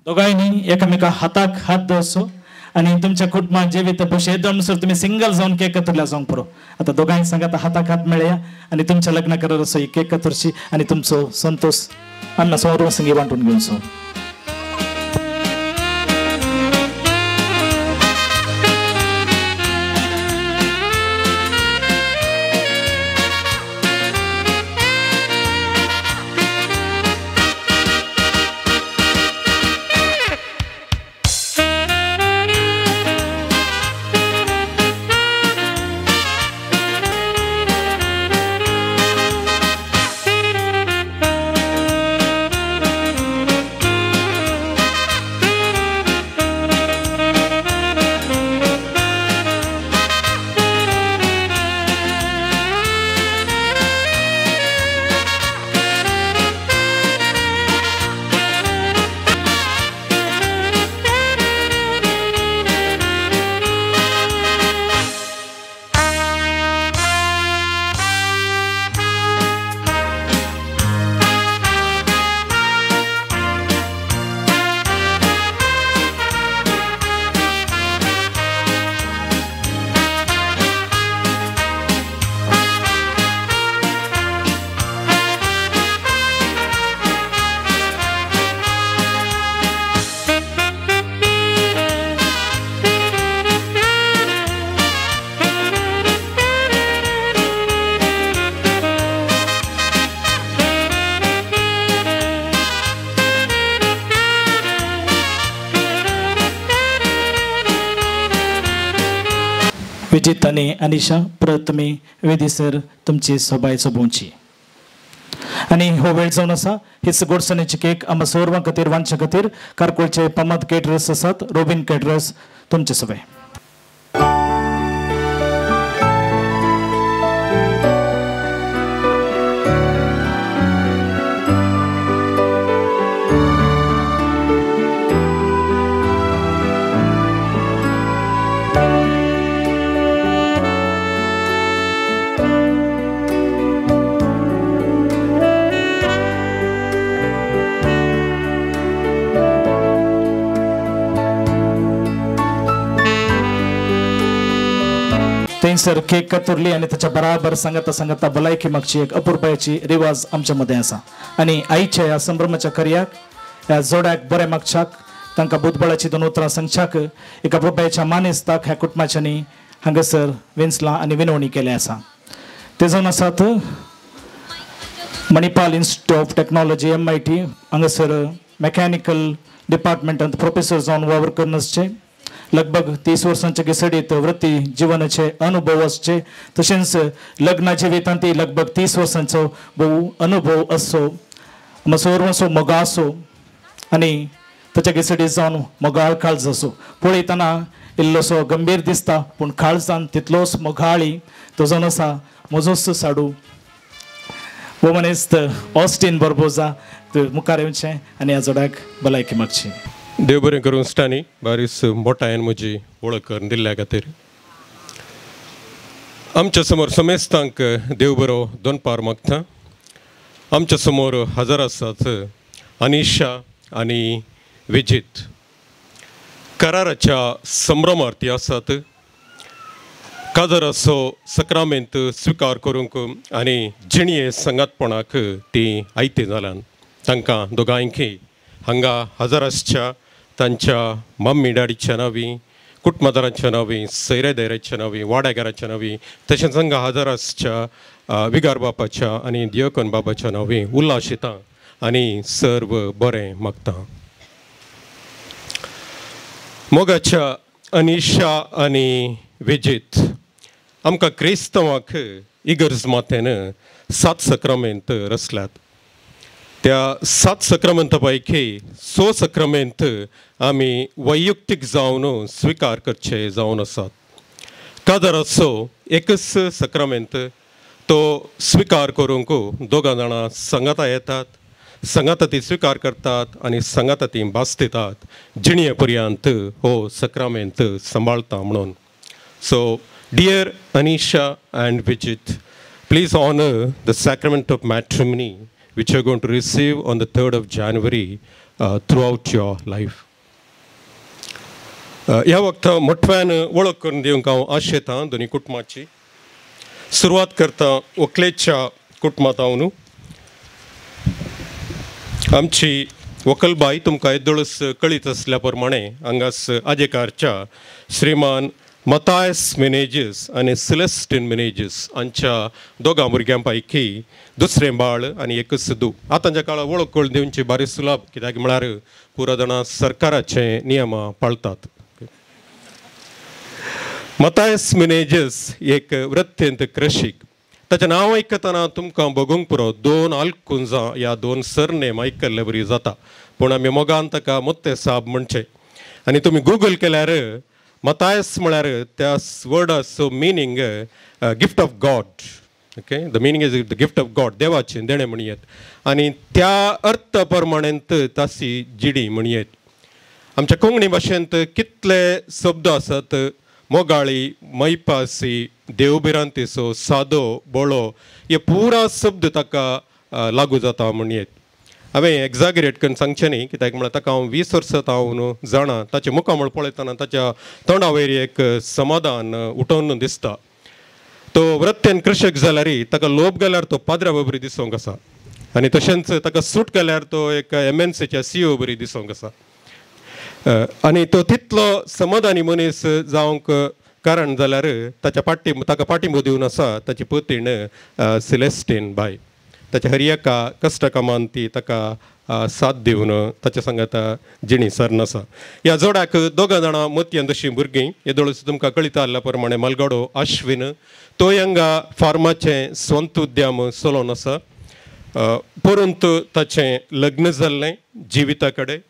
दोगांयनी एकामेका हाताक हात दवरचो आनी तुमच्या कुटुंबात जिवीत पयशे एकदमसर तुमी सिंगल जावन केक कतरल्या जावंक पुरो। आता दोगांय सांगात हाताक हात मेळया आनी तुमच्या लग्न कराराचो ही केक कतरची आनी तुमचो संतोष आमच्या सर्व संगी वांटून घेवचो। विजित आणि अनिशा परत तुम्ही वेदीसर तुमची सोबाय सोबोवची आणि हो वेळ जावन आसा हीच गोडसाणेची केक आम्हा सर्वां खातीर वांच्या खातीर कारकुळचे पमाद केटरर्स आसात रोबिन केटरर्स तुमचे सोबय सर केक कतरली आणि त्याच्या बराबर सांगता भलायकी मागची एक अपुरबायची रिवाज आमच्या मध्ये असा आणि आईच्या या संभ्रमाच्या कार्याक ह्या जोड्याक बरे मागच्याक तांकां बुधबळाची दोन उतरां सांगच्याक एका अपुरबायच्या मानेस्ताक ह्या कुटुंबाच्यांनी हांगासर विंचलां आणि विनवणी केले आसा ते जावन आसात Manipal institute of technology MIT हांगासर मेकॅनिकल डिपार्टमेंटांत प्रोफेसर जावन वावर करून आसचे लगभग 30 वर्सांच्या घिसडीत वृत्ती जीवनाचे अनुभव असचे तशेंच लग्ना जिवितांत लगभग 30 वर्सांचो बहु अनुभव असो मसोरवसो मोगा असो आणि ताच्या घिसडीत जावन मोगाळ काळज असो पळयतना इल्लोसो गंभीर दिसता पूण काळजान तितलोच मोगाळी तो जावन आसा म्हजोच साडू वो मनेस्त ऑस्टीन बर्बोजा मुखार येवचें आनी ह्या जोड्याक भलायकी मागची देव बरें करूं स्टानी बारीस मोठायन म्हजी वळख करून दिल्ल्या खातीर आमच्या समोर समेस्तांक देव बरो दोनपार मागता आमच्या समोर हजर आसात अनिशा आनी विजित कराराच्या संभ्रमार्थी आसात काजर असो सक्रामेंत स्विकार करूंक आनी जिणये संगातपणाक ती आयती जाल्यान तांकां दोगांयकी हांगा हजर आसच्या तांच्या मम्मी डॅडीच्या नांवी कुटुंबदारांच्या नांवी सैरे दैराच्या नांवी वाड्यागाराच्या नांवी तशेंच हांगा हजर आसच्या विगार बापाच्या आनी दियोकन बाबाच्या नांवी उल्हासितां आनी सर्व बरें मागता मोगाच्या अनिशा आनी विजित आमकां क्रिस्तवांक इगर्ज मातेन 7 सक्रामेंत रचल्यात त्या 7 सक्रामेंता पैकी 6 सक्रामेंत आमी वैयक्तीक जावन स्विकार करचे जावन आसात कादर असो एकच सक्रामेंत तो स्विकार करूंक दोगां जाणां संगाता येतात संगाता ती स्विकार करतात आनी संगाता ती बास्तितात जिणये पर्यंत हो सक्रामेंत सांबाळता म्हणून so dear Anisha and Vijit please honour the sacrament of matrimony which you are going to receive on the 3rd of January throughout your life. ह्या वक्ता मोठ्यान वळख करून दिवंक हांव आशेतां दोनी कुटुंबाची सुरवात करता व्हंकलेच्या कुटुंबांत आमची व्हंकलबाई तुमकां येदोळस कळीत असल्या प्रमाणे हांगास आजेकारच्या श्रीमान मतायस मेनेजीस आनी सिलेस्टीन मेनेजीस हांच्या दोगां भुरग्यां पैकी दुसरें बाळ आनी एकच दू आतांच्या काळार वळख करून दिवची बारी सुलभ कित्याक म्हळ्यार पुरो जाणां सरकाराचे नियमां पाळतात मतायस मेनेजीस एक वृत्तेंत कृशीक ताचें नांव आयकतना तुमकां बगूंक पुरो 2 आल्कुंजां ह्या 2 सरनेम आयकल्ले बरी जाता पूण आमी मोगान ताका मुत्ते साब म्हणचे आनी तुमी गूगल केल्यार मतायस म्हळ्यार त्या वर्डाचो meaning gift of God okay the meaning is the gift of God देवाचें देणें म्हणयेत आनी त्या अर्थ प्रमाणेंत तासी जिडी म्हणयेत आमच्या कोंकणी भाशेंत कितले शब्द आसात मोगाळी मैपासी देवबिरांतीचो सादो बोळो हे पुरा शब्द ताका लागू जाता म्हणयेत हांवें एक्झागरेट करून सांगचें न्ही कित्याक म्हळ्यार ताका हांव 20 वर्सां हांव जाणा ताचें मुखामळ पळयतना ताच्या तोंडा वयर एक समाधान उठोवन दिसता तो वृत्तेन कृशक जाल्यारय ताका लोभ गेल्यार तो पाद्रा बरी दिसोंक आसा आनी तशेंच ताका सूट केल्यार तो एक MNCच्या CEO बरी दिसोंक आसा आनी तो तितलो समाधानी मनीस जावंक कारण जाल्यार ताच्या ताका पाठिंबो दिवन आसा ताची पत्नीण सिलेस्टीन बाय ताच्या हर एका कश्ट कामान ती ताका साथ दिवन ताच्या सांगात जिणी सरन आसा. ह्या जोड्याक दोगां जाणां मतयेन तशीं भुरगीं येदोळूच तुमकां कळिता आसल्या प्रमाणे मलगडो अश्विन तोयंगा फार्माचें स्ವಂತ उद्यम चलोवन आसा. परंतु ताचें लग्न जाल्लें जिविता कडेन.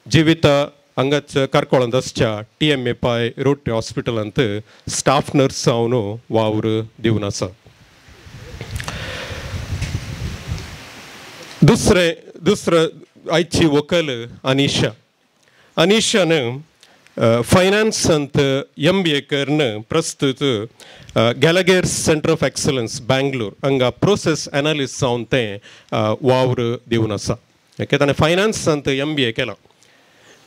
जिविता हांगाच कारकोळांत आसच्या TMA पाय रोटे हॉस्पिटलांत स्टाफ नर्स जावन वावर दिवन आसा. दुसरं आयची व्हंकल अनिशान फायनान्सांत MBA करन प्रस्तुत गॅलागेर सेंटर ऑफ एक्सलन्स बँगलोर हांगा प्रोसेस एनालिस्ट जावन तें वावर दिवन आसा. ताणें फायनान्सांत MBA केलां.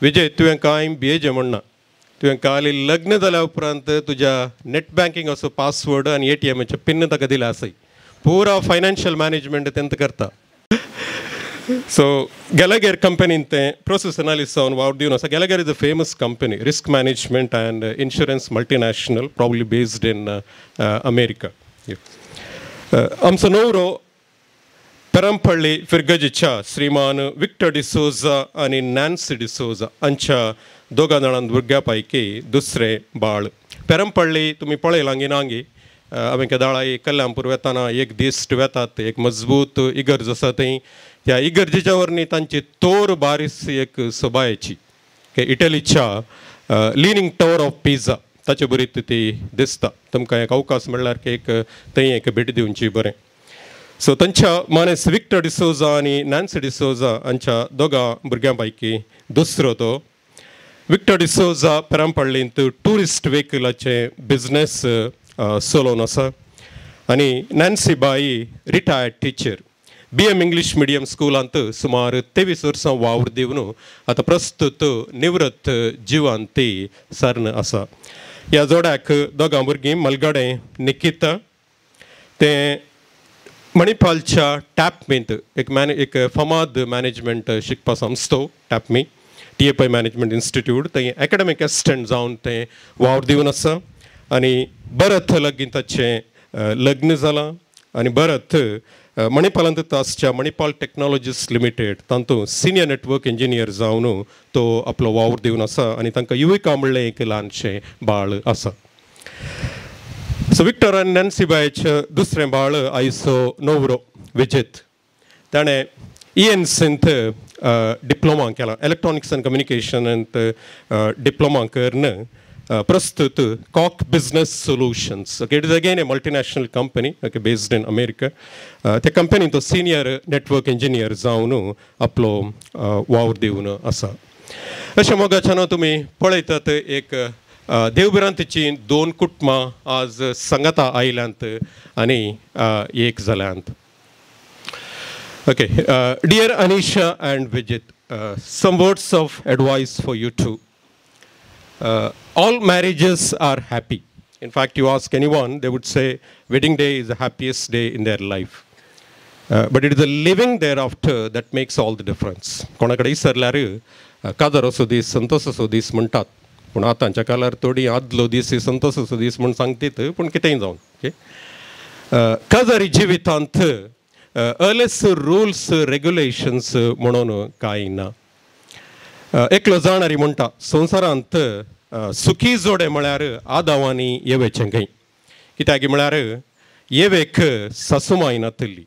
विजय तुवें कांय BA म्हणना. तुवें काल लग्न जाल्या उपरांत तुज्या नेट बँकिंग असो पासवर्ड आनी ATMचे पिन ताका दिला आसय. पुरा फायनान्शियल मॅनेजमेंट तेंत करता. सो गॅलागेर कंपनीन तें प्रोसेस एनालिस्ट जावन वावर दिवन आसा. Gallagher is a famous company risk management and insurance multinational probably based in America. आमचो नवरो पेरंपल्ली फिरगजीच्या श्रीमान विक्टर डिसोजा आणि नॅन्सी डिसोजा हांच्या दोगां जाणां भुरग्यां पैकी दुसरें बाळ. पेरंपल्ली तुमी पळयलां गिनांगी हांवें केदाळा कल्याणपूर वेताना एक दिश्ट वेतात. एक मजबूत इगर्ज आसा थंय. ह्या इगर्जेच्या वरणी तांची तोर बारीस एक सोबायेची इटलीच्या लिनिंग टावर ऑफ पिझा ताचे बरीत ती दिसता. तुमकां एक अवकाश म्हणल्यार एक थंय एक भेट दिवची बरें. सो तांच्या मानेस विक्टर डिसोजा आनी नॅन्सी डिसोजा हांच्या दोगां भुरग्यां पैकी दुसरो तो. विक्टर डिसोजा पेरंपल्लींत टुरिस्ट व्हेकलाचे बिजनेस चलोवन आसा. आनी नॅन्सी बाई retired teacher. BM English medium स्कुलांत सुमार 23 वर्सां वावर दिवन आतां प्रस्तुत निवृत्त जिवान ती सरन आसा. ह्या जोड्याक दोगां भुरगीं मलगडें निकिता तें मणिपालच्या टॅपमींत एक फामाद मॅनेजमेंट शिकपा संस्थो टॅपमी TAPI मॅनेजमेंट इन्स्टिट्यूट थंय एकाडेमीक एसिस्टंट जावन तें वावर दिवन आसा. आनी भरत लगीन ताचें लग्न जालां. आनी भरत मणिपालांत आसच्या मणिपाल टेक्नॉलॉजीस लिमिटेड तातूंत सिनियर नेटवर्क इंजिनियर जावन तो आपलो वावर दिवन आसा. आनी तांकां युविका म्हणलें एक ल्हानशें बाळ आसा. सो विक्टर आनी नॅन्सी बायचें दुसरें बाळ आयचो नवरो विजित. ताणें ENCंत डिप्लोमा केलां. इलेक्ट्रॉनिक्स एंड कम्युनिकेशनांत डिप्लोमा करन प्रस्तुत कॉक business solutions. It is again a multinational company based in America. त्या कंपनीन तो सिनियर नेटवर्क इंजिनियर जावन आपलो वावर दिवन आसा. अशें मोगाच्यान तुमी पळयतात एक देवबिरांतची 2 कुटुंबां आज सांगाता आयल्यांत आनी एक जाल्यांत. Okay dear Anisha and Vijit, some words of advice for you too. All marriages are happy. In fact, you ask anyone, they would say wedding day is the happiest day in their life. But it is the living thereafter that makes all the difference. कोणाकडे इसरल्यार कादर असो दीस संतोष असो दीस म्हणटात. पूण आतांच्या काळार थोडी आदलो दीस संतोष असो दीस म्हूण सांगतात. पूण कितेंय जावन ओके कादरी जिवितांत अलेस रुल्स रेग्युलेशन्स म्हणून कांय ना. एकलो जाणारी म्हणटा संवसारांत सुखी जोडे म्हळ्यार आदावांनी येवेचें खंय. कित्याक म्हळ्यार येवेक सासूमाय नातिल्ली.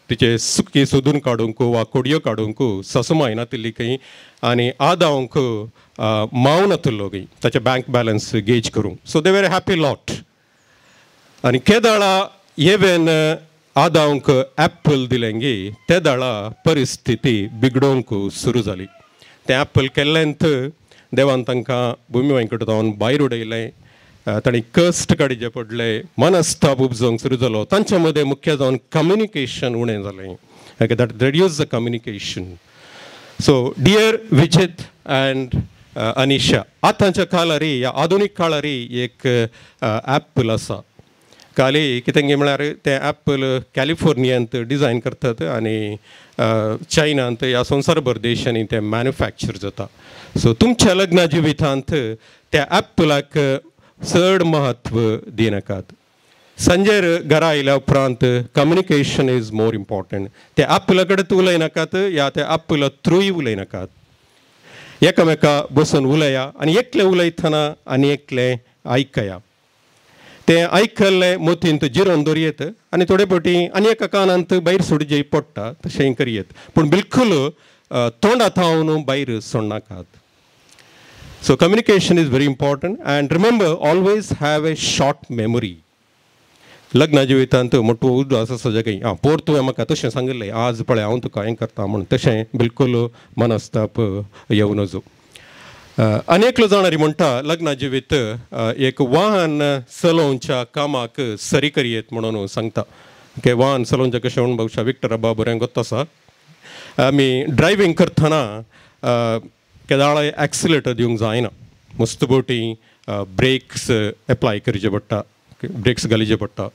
तिचे सुकी सोदून काडूंक वा कोडयो काडूंक सासूमाय नातिल्ली खंय. आनी आदावंक माव नातिल्लो खंय ताचे बँक बॅलन्स गेज करूंक. So they were happy lot. आनी केदाळा येवेन आदावंक ॲप्पल दिलें गे ते दाळा परिस्थिती बिगडोवंक सुरू जाली. तें ॲप्पल केल्लेंत देवान तांकां भुमी वेंकट जावन भायर उडयलें. तांणी कश्ट काडचे पडले. मनस्ताप उपजोवंक सुरू जालो. तांचे मदें मुख्य जावन कम्युनिकेशन उणें जालें. That reduce the communication. So dear Vijit and Anisha, आतांच्या काळार ह्या आधुनीक काळार एक ॲप्पल आसा. काली कितें म्हळ्यार तें ॲप्पल कॅलिफोर्नियांत डिझायन करतात आनी चायनांत ह्या संवसारभर देशांनी तें मॅन्युफॅक्चर जाता. सो तुमच्या लग्ना जिवितांत त्या ॲप्पलाक चड महत्व दिनाकात. संजेर घरा आयल्या उपरांत कम्युनिकेशन इज मोर इम्पॉर्टंट. ते आपल्या कडेन उलयनाकात या ते आपल्या थ्रूय उलयनाकात. एकामेका बसून उलया आनी एकले उलयतना आनी एकले आयकया. ते आयकल्ले मोतींत जिरोवन दवरयेत आनी थोडे फावटी आनी एका कानांत भायर सोडचें पडटा तशेंय करयेत. पूण बिलकुल तोंडात थावन भायर सोडनाकात. So communication is very important, and remember, always have a short memory. लग्ना जिवितांत मोठो उद्वास आसा जे काही पोर तुवें म्हाका तशें सांगलें आज पळय हांव तुका हें करता म्हण तशें बिलकुल मनस्ताप येवं नजो. अनेकलो जाणारी म्हणटा लग्ना जिवीत एक वाहन चलोवच्या कामाक सरी करयेत म्हणून सांगता. की वाहन चलोवचें कशें म्हणून भौशा विक्टर अब्बा बरें गोत आसा. आमी ड्रायवींग करतना केदाळे एक्सिलेटर दिवंक जायना. मस्त बोटी ब्रेक्स एप्लाय करचे पडटा, ब्रेक्स घालचे पडटा.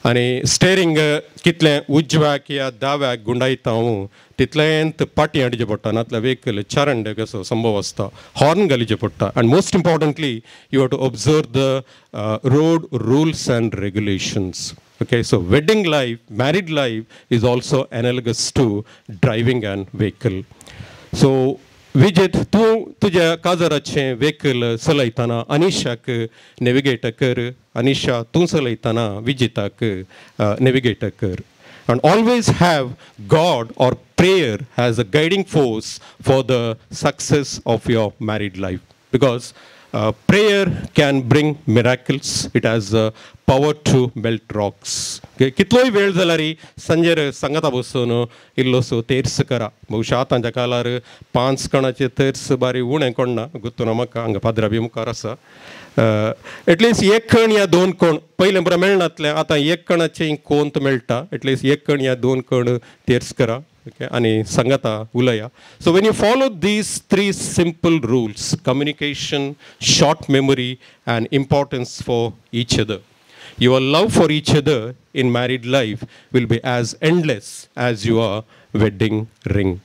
आनी स्टेरींग कितलें उजव्याक या दाव्याक गुंडायता हांव तितलेंत पाटी हाडचें पडटा, नातल्यार व्हेकल चारंडे कसो संभव आसता. हॉर्न घालचे पडटा. And most importantly you have to observe the road rules and regulations. Okay, so wedding life, married life is also analogous to driving an vehicle. So विजेत तूं तुज्या काजाराचें व्हेकल चलयतना अनिशाक नेविगेट कर. अनिशा तूं चलयतना विजिताक नेविगेट कर. And always have God or prayer as a guiding force for the success of your married life. Because prayer can bring miracles. It has power to melt rocks. कितलोय वेळ जाल्यार संजेर सांगाता बसून इल्लोसो तेर्स करा. भौशा आतांच्या काळार 5 कणाचे तेर्स बारी उणें कोणना गुत्तून म्हाका हांगा पाद्रा बी मुखार आसा. एटलिस्ट 1 कण या 2 कण पयलें बरें मेळनातलें. आतां 1 कणाचें कोंत मेळटा. एटलिस्ट 1 कण या 2 कण तेर्स करा. Okay, आणि सांगाता उलया. So when you follow these 3 simple rules, communication, short memory and importance for each other, your love for each other in married life will be as endless as your wedding ring.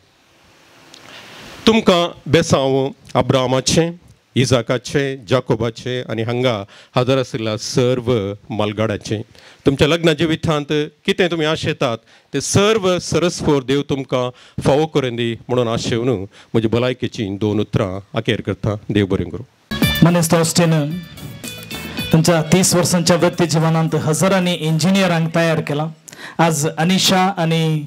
तुमकां बेसांव अब्रामाचें, इजाकाचें, जाकोबाचें आनी हांगा हजर आशिल्ल्या सर्व मालगाडाचें. तुमच्या लग्ना जिवितांत कितें तुमी आशेतात तें सर्व सरस्पोर देव तुमकां फावो करून दी म्हणून आशेवन म्हजी भलायकेची 2 उतरां अखेर करता. देव बरें करूं. मनीस तोस्टेन तुमच्या 30 वर्सांच्या वृत्ती जिवनांत हजारांनी इंजिनियरांक तयार केला. आज अनिशा आणि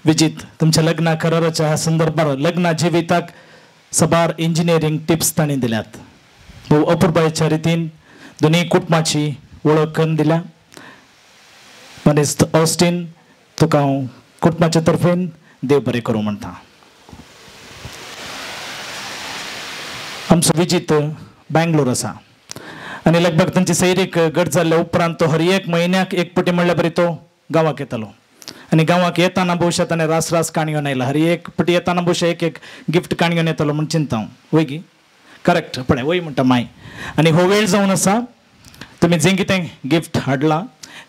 विजित तुमच्या लग्ना कराराच्या ह्या संदर्भात लग्ना जिविताक सबार इंजिनियरिंग टिप्स तांणी दिल्यात. भोव अपुरबायेच्या रितीन दोनी कुटुंबाची वळख करून दिल्या. मनीस ऑस्टीन तुका हांव कुटुंबाच्या तर्फेन देव बरें करूं म्हणटा. आमचो विजित बँगलोर आसा आनी लगभग तांची सैरीक गट जाल्ल्या उपरांत तो हर एक म्हयन्याक एक पटी म्हणल्यार बरी तो गांवाक येतालो. आनी गांवाक येताना भोवशा ताणें रास काणी घेवन आयला. हर एक पटी येताना भोवशा एक गिफ्ट काणी घेवन येतालो म्हण चिंता हांव. वय गी करेक्ट पळय वय म्हणटा माय. आनी हो वेळ जावन आसा. तुमी जें कितें गिफ्ट हाडलां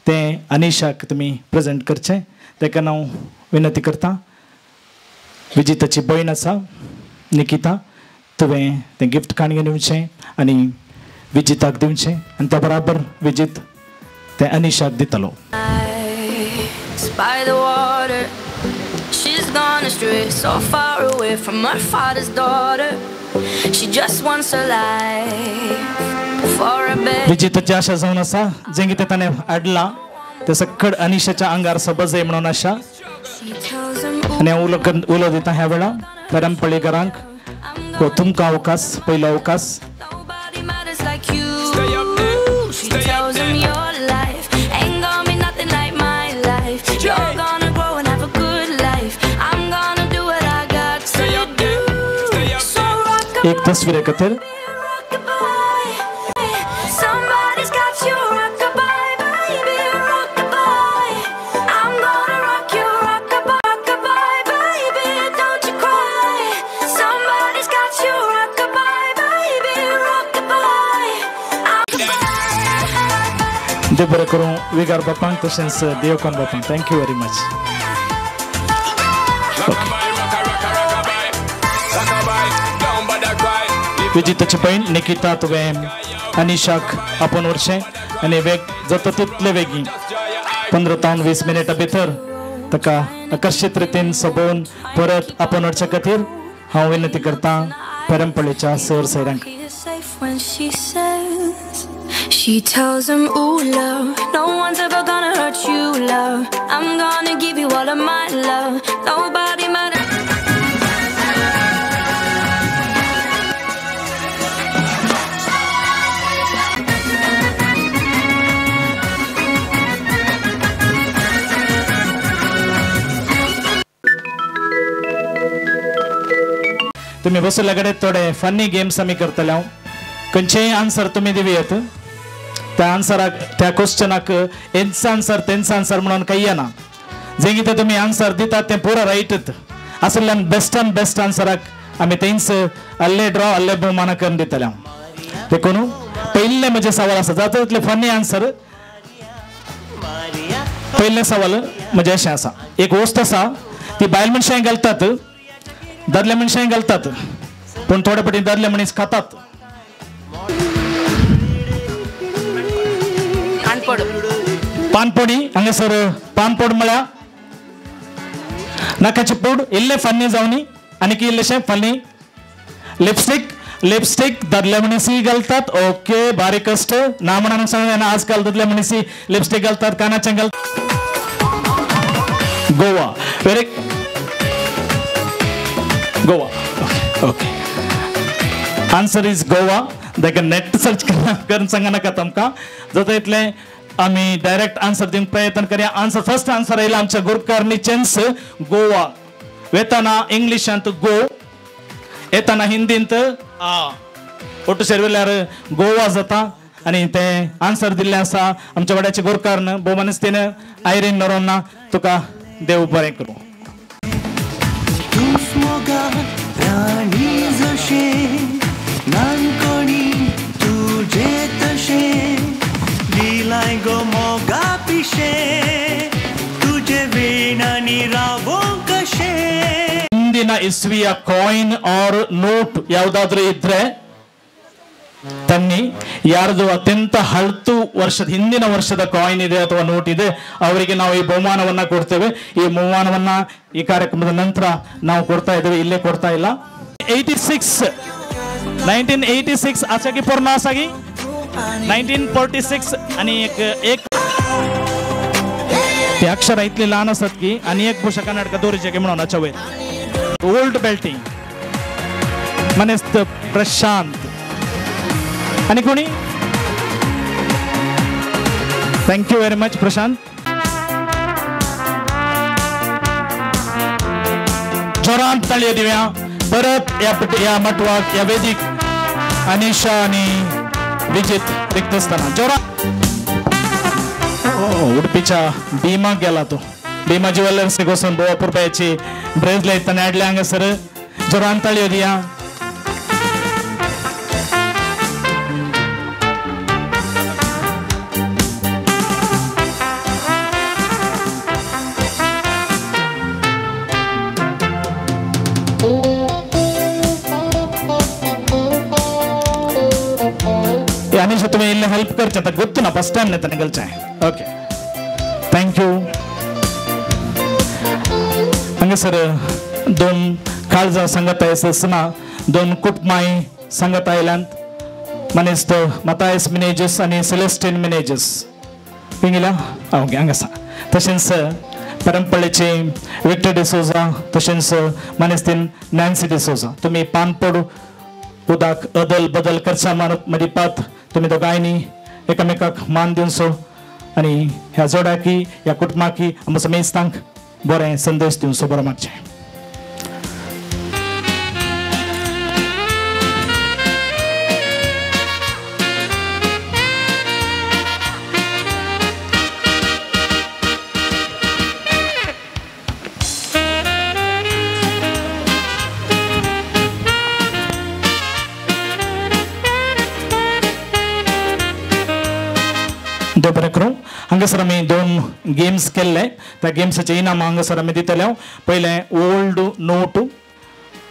तें अनिशाक तुमी प्रेजेंट करचें. ताका हांव विनंती करता. विजिताची भयण आसा निकिता, तुवें तें गिफ्ट काणी घेवन येवचें आनी विजिताक दिवचें आनी त्या बराबर विजित तें अनिशाक दितलो. By the water, she's gone astray, so far away from her father's daughter. She just wants her life for a bed. विजिताची आशा जावन आसा जें कितें ताणें हाडलां तें सकड अनिशाच्या आंगार सबजय म्हणून आशा. आनी हांव उलो दिता ह्या वेळा पेरंपळीकरांक हो तुमकां अवकाश, पयलो अवकाश. एक तस्वीर खातीर देव बरें करूं विगार बापांक तशेंच देवकान बापांक. Thank you very much. विजिताची भयण निकिता तुवें अनिशाक आपोवन व्हरचें आनी वेग जाता तितले बेगीन 15 ते 20 मिनिटां भितर ताका आकर्षित रितीन सोबोवन परत आपण वचचे खातीर हांव विनंती करता परंपळेच्या sir सैरांक. When she says, she tells him, ooh, love, no one's ever gonna hurt you, love. I'm gonna give you all of my love. Nobody matters. तुम्ही बसल्या कडेन थोडे फनी गेम्स आमी करतले. खंयचेय आन्सर तुम्ही दिवयात त्या आन्सराक त्या क्वेश्चनाक हेंच आन्सर तेंच आन्सर म्हणून काही येना. जे कितें तुम्ही आन्सर दितात ते पुरो रायटच आसल्यान बेस्टान बेस्ट आन्सराक आमी तेंच अल्ले ड्रॉ अल्ले भोवमाना करून दितले. देखून पयले म्हजे सवाल आसा जाता तितले फनी आन्सर. पयले सवाल म्हणजे अशें आसा एक वस्त आसा ती बायल मनशांय घालतात दादले मनशांय घालतात पण थोडे पटी दादले मनीस खातात. पानपोडी हांगासर पानपोड म्हळ्यार नाकाचे पूड इल्ले फन्नी जावनी आनीक इल्लेशे फन्नी. लिपस्टिक लिपस्टिक दादले मनीसय घालतात. ओके बारीक कष्ट ना म्हणून सांगना आजकाल दादले मनीसय लिपस्टिक घालतात कानाचे घालतात. Goa very Goa. Okay answer is Goa. देखील नेट सर्च करून सांगा नाका तुमकां जाता इतले आम्ही डायरेक्ट आन्सर दिवंक प्रयत्न करूया. आन्सर फर्स्ट आन्सर आयला आमच्या गुरकारनीचेंच गोवा. वेताना इंग्लिशांत गो येताना हिंदींत आ ओटू शेरवेल्यार गोवा जाता आनी ते आन्सर दिल्ले आसा आमच्या वाड्याचे गुरकारन भोवमानस्तीन आयरीन नरोना. तुका देव बरें करूं. गो मोगा पिशे तुझे वीणानी रावो कशे. ಹಿಂದಿನ ಇಸ್ವಿಯ ಕಾಯಿನ್ ಆರ್ ನೋಟ್ ಯಾವುದಾದ್ರೂ ಇದ್ರೆ ತನ್ನಿ. ಯಾರ್ದು ಅತ್ಯಂತ ಹಳತು ವರ್ಷದ ಹಿಂದಿನ ವರ್ಷದ ಕಾಯಿನ್ ಇದೆ ಅಥವಾ ನೋಟ್ ಇದೆ ಅವರಿಗೆ ನಾವು ಈ ಬಹುಮಾನವನ್ನ ಕೊಡ್ತೇವೆ. ಈ ಬಹುಮಾನವನ್ನ ಈ ಕಾರ್ಯಕ್ರಮದ ನಂತರ ನಾವು ಕೊಡ್ತಾ ಇದ್ದೇವೆ, ಇಲ್ಲೇ ಕೊಡ್ತಾ ಇಲ್ಲ. 1986 आसागी पूर्ण आसागी 1946 आणि एक ते अक्षर इतली लहान असतात की आणि एक भूषा कर्नाटक दोरीचे की म्हणून अच्छा ओल्ड बेल्टिंग मनेस्त प्रशांत आणि कोणी. Thank you very much Prashant. जोरात ताळयो दिव्या. परत या मटवाक या वेदिक अनिशा आणि विजित रिक्त असताना जोरात. उडपीच्या भीमा गेला तो भीमा ज्वेलर्स वचून 2 रुपयाची ब्रेसलेट ताणें हाडले हांगासर. जोरान ताळयो दिया. अनिशा तुम्ही इल्ले हेल्प करचे आता ಗೊತ್ತು ना फर्स्ट टाइम नेता निकलचे. Okay thank you. हांगासर 2 काळजा सांगत आसतना 2 कुटमाई सांगत आयल्यांत मनीस मतायस मिनेजस आणि सेलेस्टिन मिनेजस पिंगिला ओके हांगासा. तशेंच परंपळेचे विक्टर डिसोजा तशेंच मनीस्तीन नॅन्सी डिसोजा. तुम्ही पानपोड उदाक अदल बदल करचा मदी पात तुम्ही दोघांनी एकामेकाक मान दिवचो आणि ह्या जोड्याकी ह्या कुटुंबाकी आमच्या समेस्तांक बरें संदेश दिवचो बरो मागचें. बरें करूं. हांगासर आमी 2 गेम्स केल्ले. त्या गेम्साचे इनाम हांगासर आमी दितले. पयलें ओल्ड नोट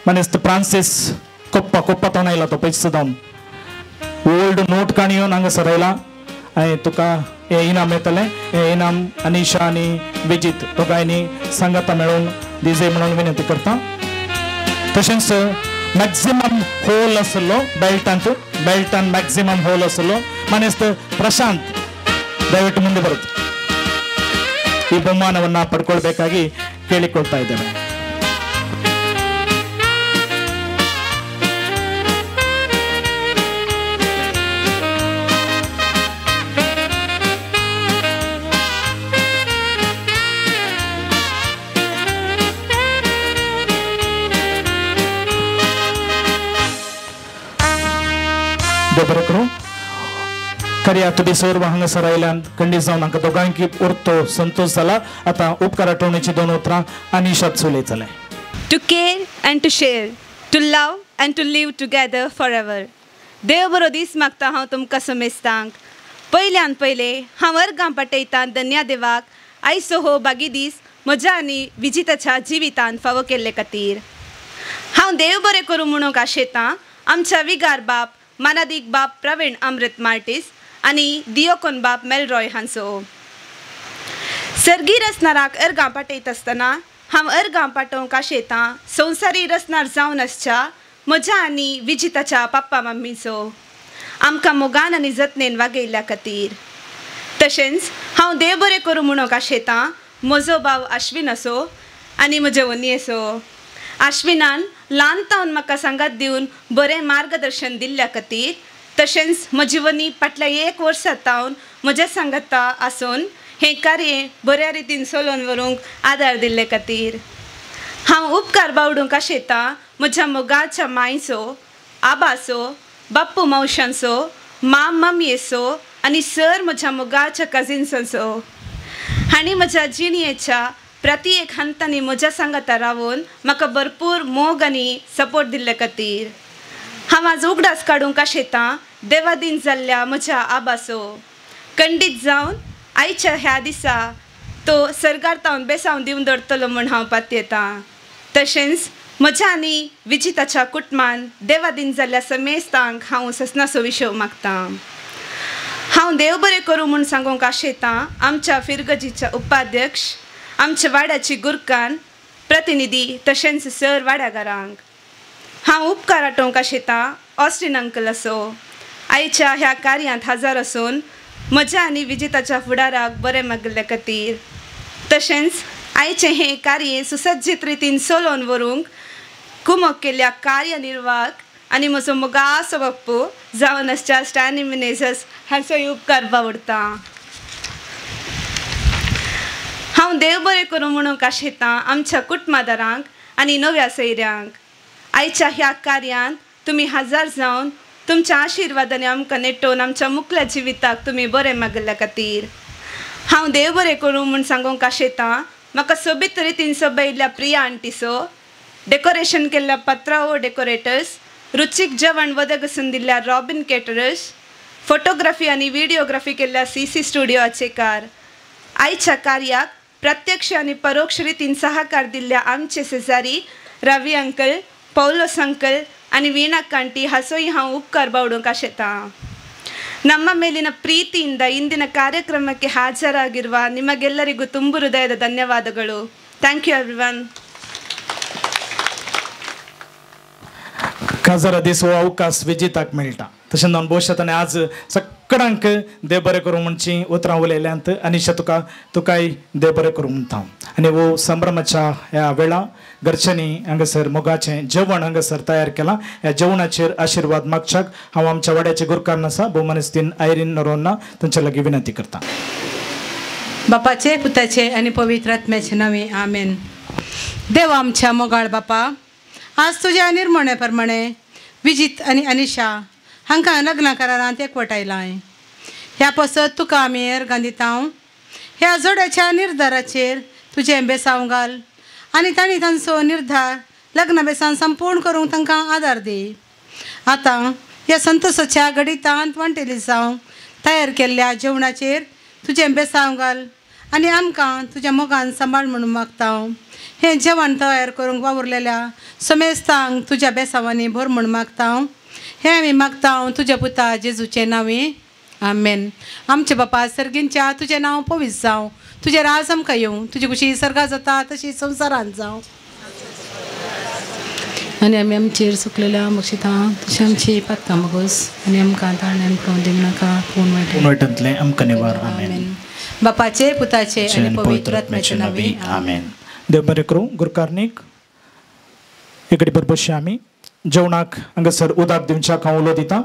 मनीस फ्रांसीस कोप्पा कोप्पातून आयला तो पयस जावन ओल्ड नोट काणयोन हांगासर आयला आणि तुका हे इनाम येतले. हे इनाम अनिशा आणि विजित दोगांनी सांगाता मेळून दिजे म्हणून विनंती करता. तशेंच मॅक्झिमम होल आसलो बेल्टान मॅक्झिमम होल आसलो ಮನೆಸ್ತ ಪ್ರಶಾಂತ್ ದಯವಿಟ್ಟು ಮುಂದೆ ಬರುತ್ತೆ. ಈ ಬಹುಮಾನವನ್ನ ಪಡ್ಕೊಳ್ಬೇಕಾಗಿ ಕೇಳಿಕೊಳ್ತಾ ಇದ್ದೇವೆ. देवबरेकरू खऱ्या तुबी सौर हांगासर आयल्यान खंडीत जावन हांकां दोगांयकी उरतो संतोष जाला. आतां उपकार आठवणेची 2 उतरां अनिशात उलयतले. To care and to share, to love and to live together forever. देव बरो दीस मागता हांव तुमकां समेस्तांक. पयल्यान पयले हांव अर्गां पाठयतां धन्या देवाक आयचो हो बागी दीस म्हज्या आनी विजिताच्या जिवितांत फावो केल्ले खातीर. हांव देव बरें करूं म्हणून आशेतां आमच्या विगार बाप मानादीक बाप प्रवीण अमृत मार्टीस आनी दियोकोन बाप मेलरॉय हांचो. सर्गी रचणाराक अर्गां पाठयत आसतना हांव अर्गां पाठोवंक आशेतां संवसारी रचणार जावन आसच्या म्हज्या आनी विजिताच्या पप्पा मम्मीचो आमकां मोगान आनी जतनेन वागयल्ल्या खातीर. तशेंच हांव देव बरें करूं म्हणून आशेतां म्हजो भाव आश्विन असो आनी म्हजे वनी असो. आश्विनान ल्हानतावन म्हाका सांगात दिवन बरें मार्गदर्शन दिल्ल्या खातीर. तशेंच म्हजी वनी फाटल्या 1 वर्सांतावन म्हज्या सांगाता आसून हें कार्य बऱ्या रितीन चलोवन व्हरूंक आदार दिल्ले खातीर. हांव उपकार बावडूंक आशेतां म्हज्या मोगाच्या मायचो, आबाचो, बाप्पू मावशांचो, मम्मीचो आनी सर म्हज्या मोगाच्या कजिन्सांचो. हांणी म्हज्या जिणयेच्या प्रत्येक हंतांनी म्हज्या सांगाता रावून म्हाका भरपूर मोग आनी सपोर्ट दिल्ले खातीर. हांव आज उगडास काडूंक आशेतां देवादीन जाल्ल्या म्हज्या आबाचो. खंडीत जावन आयच्या ह्या दिसा तो सर्गार बेसांव दिवन दवरतलो म्हूण हांव पातयेतां. तशेंच म्हज्या आनी विजिताच्या कुटुंबान देवादीन जाल्ल्या समेस्तांक हांव ससनाचो विशव मागतां. हांव देव बरें करूं म्हूण सांगूंक आशेतां आमच्या फिरगजीच्या उपाध्यक्ष, आमच्या वाड्याची गुरकान प्रतिनिधी तशेंच सर वाड्यागारांक. हांव उपकार आठोवंक आशेतां ऑस्टीन अंकल असो आयच्या ह्या कार्यांत हजर आसून म्हज्या आनी विजिताच्या फुडाराक बरें मागले खातीर. तशेंच आयचें हें कार्य सुसज्जीत रितीन चलोवन व्हरूंक कुमक केल्ल्या कार्यनिर्वाहक आनी म्हजो मोगाचो बाप्पू जावन आसच्या स्टॅनी मॅनेजर्स हांचोय उपकार बावडटां. हांव देव बरें करूं म्हणून आशेतां आमच्या कुटुंबादारांक आनी नव्या सयऱ्यांक. आयच्या ह्या कार्यांत तुमी हजर जावन तुमच्या आशिर्वादांनी आमकां नेटोवन आमच्या मुखल्या जिविताक तुमी बरें मागल्या खातीर. हांव देव बरें करूं म्हूण सांगूंक आशेतां म्हाका सोबीत रितीन सोबयल्ल्या प्रिया आंटीचो, डेकोरेशन केल्ल्या पत्राओ डेकोरेटर्स, रुचीक जेवण वदगसून दिल्ल्या रॉबिन केटरर्स, फोटोग्राफी आनी व्हिडिओग्राफी केल्ल्या CC स्टुडिओचेकार. आयच्या कार्याक प्रत्यक्ष आनी परोक्ष रितीन सहकार दिल्ल्या आमचे शेजारी रवी अंकल, ಪೌಲೋಸ್ ಅಂಕಲ್ आणि ವೀಣಾ ಕಾಂಟಿ ಹಸೋಯಿ ಹಾಂ ಉಪ್ಕಾರ ಬಾವುಡೋಂಕ ಆಶೆತಾ. ನಮ್ಮ ಮೇಲಿನ ಪ್ರೀತಿಯಿಂದ ಇಂದಿನ ಕಾರ್ಯಕ್ರಮಕ್ಕೆ ಹಾಜರಾಗಿರುವ ನಿಮಗೆಲ್ಲರಿಗೂ ತುಂಬು ಹೃದಯದ ಧನ್ಯವಾದಗಳು. Thank you everyone. खाजर दिसो अवकाश विजिताक मेळटा. तशें जावन भविश्यांत आज सगळ्यांक देव बरें करूं म्हणची उतरां उलयल्यांत अनिशा तुकाय देव बरें करूं म्हणटा. आनी वो संभ्रमाच्या ह्या वेळा घरच्यांनी हांगासर मोगाचें जेवण हांगासर तयार केलां. ह्या जेवणाचेर आशिर्वाद मागच्याक हांव आमच्या वाड्याचे गुरकान आसा भोवमनस्तीन आयरीन नरोन्ना तांच्या लागीं विनंती करता. बापाचे, पुताचे आणि पवित्र आत्म्याचे नावे आमेन. देव आमच्या मोगाळ बापा, आज तुझ्या निर्मणेप्रमाणे विजित आणि अनिशा हांकां लग्न करारांत एकवटायलां. ह्या पसत तुका आमी अर्गां दिता. ह्या जोड्याच्या निर्धाराचेर तुजें बेसांव घाल आनी तांणी तांचो निर्धार लग्न बेसान संपूर्ण करूंक तांकां आदार दी. आतां ह्या संतोशाच्या घडितांत वणटेली जावं तयार केल्ल्या जेवणाचेर तुजें बेसांव घाल आनी आमकां तुज्या मोगान सांबाळ म्हणून मागता. हें जेवण तयार करूंक वावुरलेल्या समेस्तांक तुज्या बेसांवांनी भर म्हूण मागता. हें आमी मागता तुज्या पुता जेजूचे नांवे. आमेन. आमचे बापा सर्गींच्या तुझें नांव पवित्र जावं, तुझें राज आमकां येवं, तुजी खुशी सर्गा जाता तशी संवसारांत जावं. आनी आमी आमचेर चुकलेल्या बक्षितां तशी आमची पातकां मागोस आनी आमकां ताळण्यान पळोवन दिवं नाका पूण वायटांतले आमकां निवार. आमेन. बापाचे पुताचे आनी पवित्र आत्म्याचे नांवे आमेन. देव बरें करूं. गुरकारनीक एक बरोबरशी आमी जेवणाक हांगासर उदक दिवच्याक हांव उलो दितां.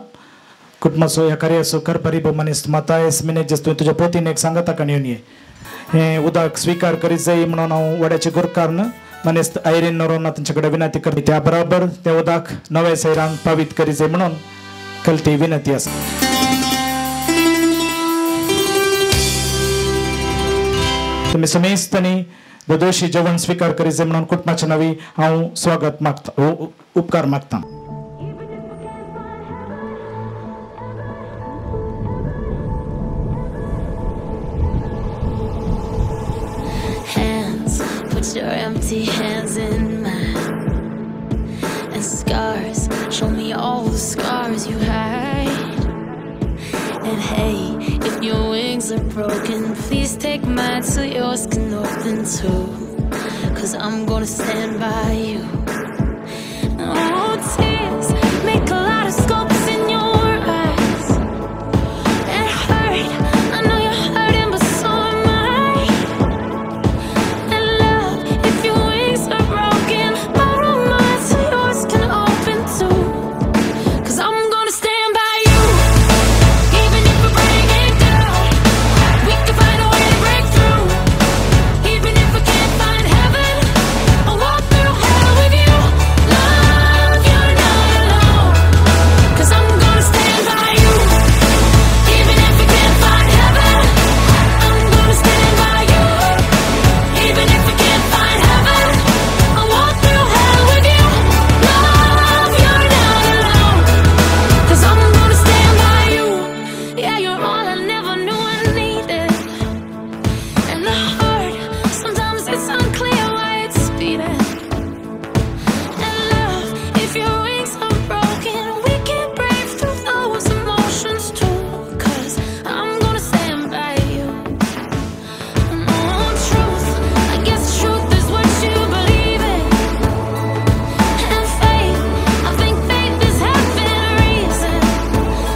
कुटुंबाचो ह्या कार्याचो करपारी मनीस मातायस मिनेजस तुवें तुज्या पोतीन एक सांगा ताका येवन ये. हें उदक स्विकार करीत जाय म्हणून हांव वड्याचे गुरकारन मनीस आयरीन नरोन तांचे कडेन विनंती करता. त्या बरोबर तें उदक नव्या सैरांक पावीत करीत जाय म्हणून कलती विनंती आसा. तुमी समेस्तनी दोशी जेवण स्वीकार करीत जाय म्हणून कुटुंबाच्या नांवी हांव स्वागत मागता, उपकार मागता. Put your empty hands in mine, and scars, show me all the scars you hide. And hey, if your wings are broken, please take mine so yours can open too, 'cause I'm gonna stand by you. Oh, tears make a lot of scopes in your eyes and hurt. I know you're hurting, but so am I. And love, if your wings are broken, borrow mine so yours can open too, 'cause I'm gonna stand by you. Even if we're breaking down, we can find a way to break through. Even if we can't find heaven, I'll walk through hell with you. Love, you're not alone, 'cause I'm gonna stand by you. Even if we can't find heaven, I'm gonna stand by you. Even if we can't find heaven, I'll walk through hell with you. Love, you're not alone, 'cause I'm gonna stand by you. Yeah, you're all I never knew I needed. And the heart, sometimes it's unclear why it's beating. And love, if your wings are broken, we can break through those emotions too, 'cause I'm gonna stand by you. No truth, I guess truth is what you believe in. And faith, I think faith is having reason.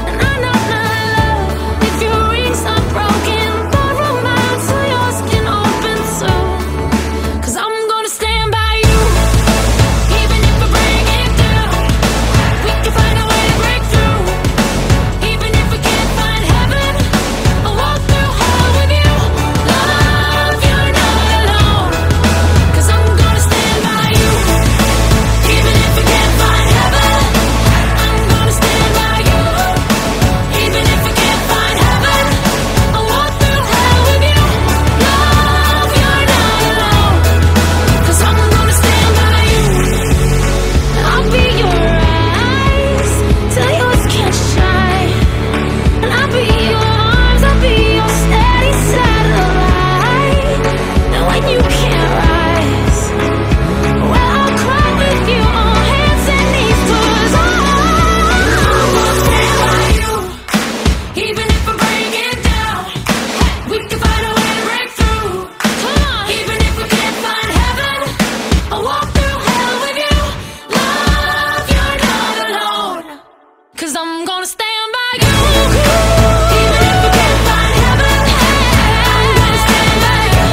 And I know my love, if your wings are broken, borrow mine so yours can open too, 'cause I'm gonna stand by you. Even if we break it down, we can find a way to break through. Even if we can't find heaven, I'll walk through hell with you. Love, you're not alone, 'cause I'm gonna stand by you. Even if we can't find heaven, I'm gonna stand by you. Even if we can't find heaven, I'll walk through hell with you. Love, you're not alone, 'cause I'm gonna stand by you. I'll be your eyes till yours can't shine, and I'll be your arms, I'll be your steady satellite. And when you can't rise, well, I'll cry with you on hands and knees, 'cause I'm gonna stand by you. Even if we're breaking down, we can find a way to break through. Come on. Even if we can't find heaven, I'll walk through hell with you. Love, you're not alone, 'cause I'm gonna stand by you. Even if we can't find heaven, I'm gonna stand by you.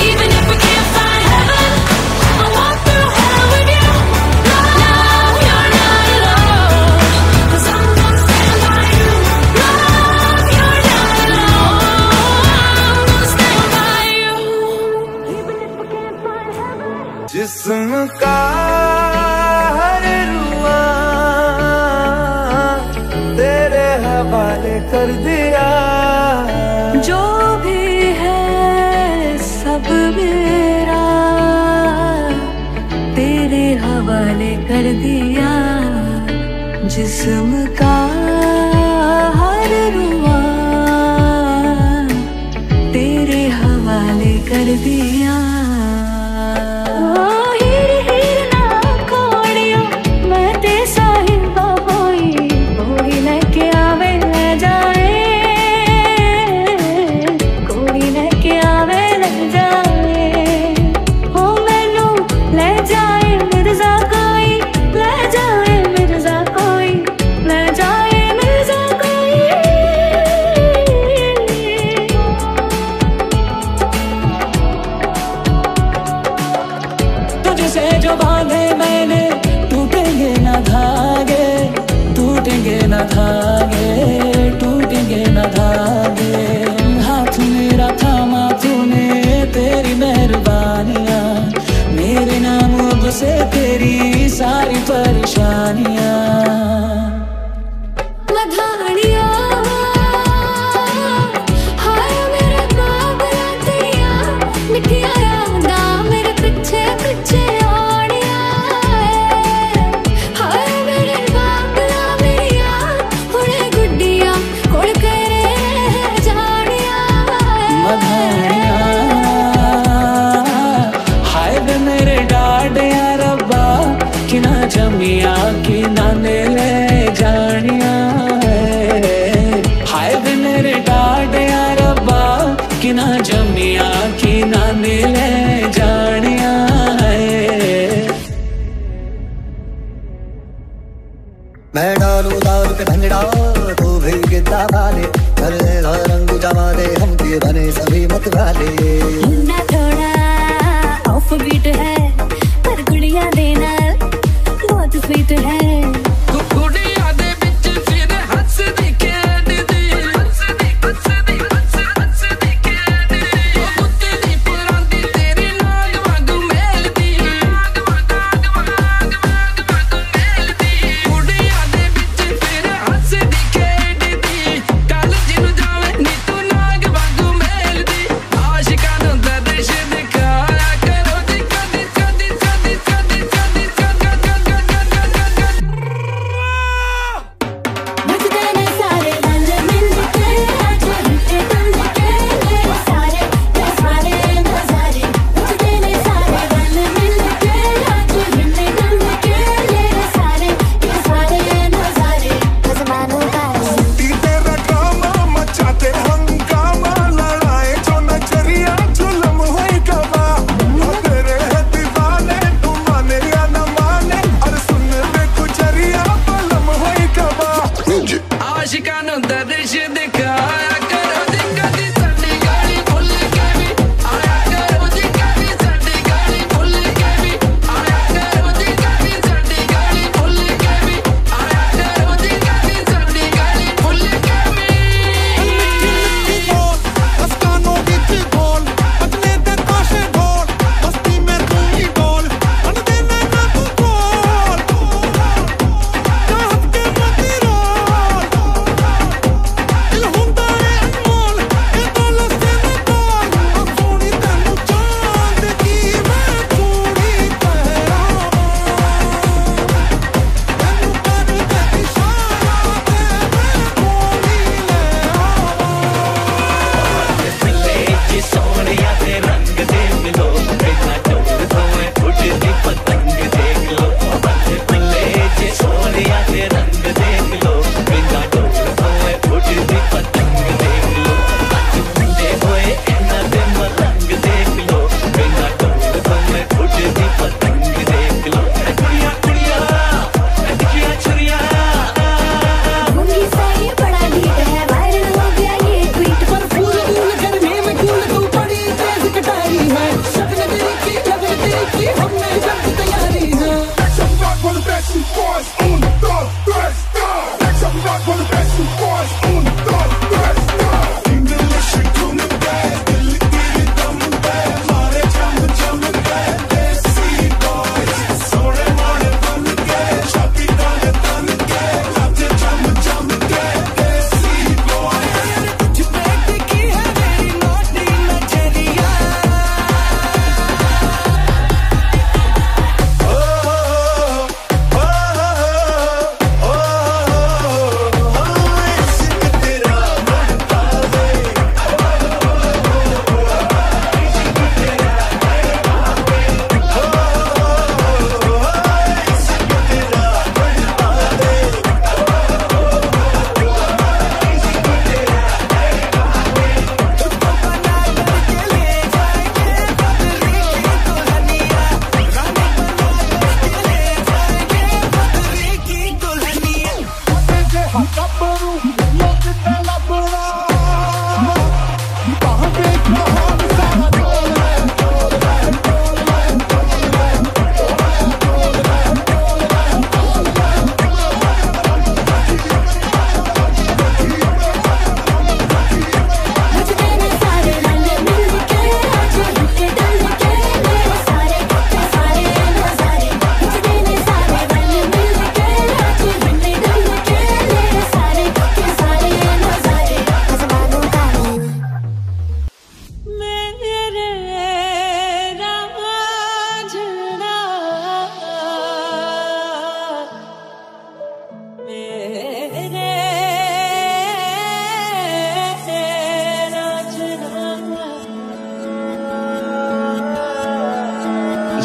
Even if we can't find heaven, I'll walk through hell with you. Love, you're not alone, 'cause I'm gonna stand by you. Love, you're not alone, I'm gonna stand by you. Even if we can't find heaven. जिस्म का हर रुआ तेरे हवाले कर दिया, जो भी है सब मेरा तेरे हवाले कर दिया. जिस्म का हर रुआ तेरे हवाले कर दिया. हीर हीर ना खोड़ियो मैं ते साहिबा होई, वही लेके आवे ले जाए धागे टूटेंगे न धागे हाथ मेरा थामा तूने तेरी मेहरबानियाँ मेरे नाम अब से तेरी सारी परेशानियाँ मधानिया हाय मेरे बाबला तेरिया मिठिया यादा मेरे पीछे पीछे आड़िया हाय मेरे बाबला मेरिया हुणे गुड्डिया कोल करे जानिया मधानिया हाय बे मेरे डाडिया रब्बा कि ना जमिया कि ना ले जानिया हाय बे मेरे डाडिया रब्बा कि ना जमिया कि ना ले जानिया मैं डालू दाल पे भंगड़ा तू भी गिद्दा वाले कर रंग जमा दे हम के बने सभी मत वाले मुन्ना थोड़ा ऑफ बीट है पर गुड़िया देना बहुत स्वीट है गुड़िया दे बिच फिर हंस दिखे दीदी हंस दी के दीदी कुत्ती पुरानी तेरी नाग वांगू मेल दी गुड़िया दे बिच फिर हंस दिखे दीदी कल जिनु जावे नी तू नाग वांगू मेल दी आशिकां दा दृश्य दिखाया करो जी कदी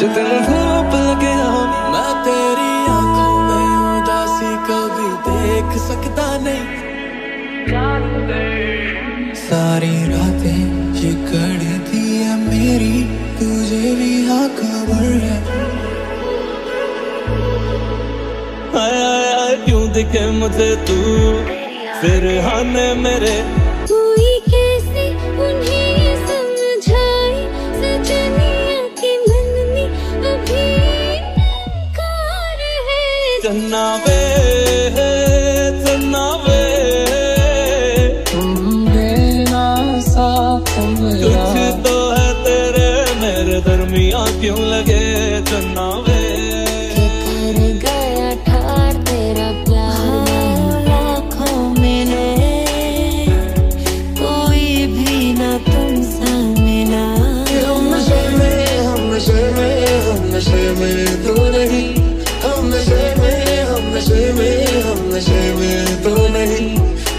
जितनी धूप लगे मैं तेरी आंखों में उदासी कभी देख सकता नहीं। सारी रातें ये कड़ी थी है मेरी, तुझे भी हाँ खबर है। आया आया क्यों दिखे मुझे तू फिर हाने मेरे, कोई कैसे उन्हें समझाए सजनिया के मन में अभी इनकार है। चन्ना वे चन्ना वे तुम बिना साथ मेरा कुछ तो है तेरे मेरे दरमियां क्यों लगे चन्ना वे।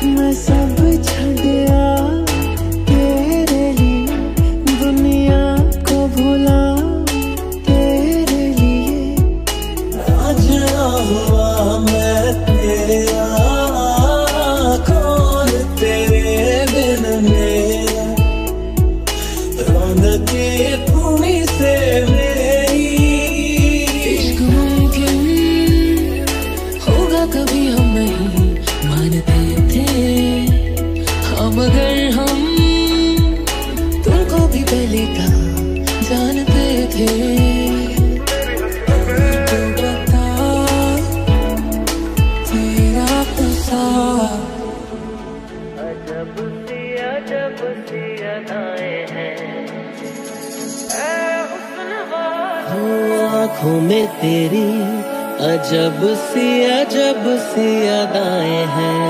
मैं सब छड़ गया तेरे लिए, दुनिया को भुला तेरे लिए। आज हुआ मैं तेरा कौन तेरे बिन मेरा, रौनके भूमि से मेरी। इश्क मुमकिन होगा कभी हम नहीं मानते थे, मगर हम तुमको भी पहले का जानते थे। तो बता तेरा पुसा अजब सी अदाएं हैं आँखों में तेरी, अजब सी अदाएं हैं।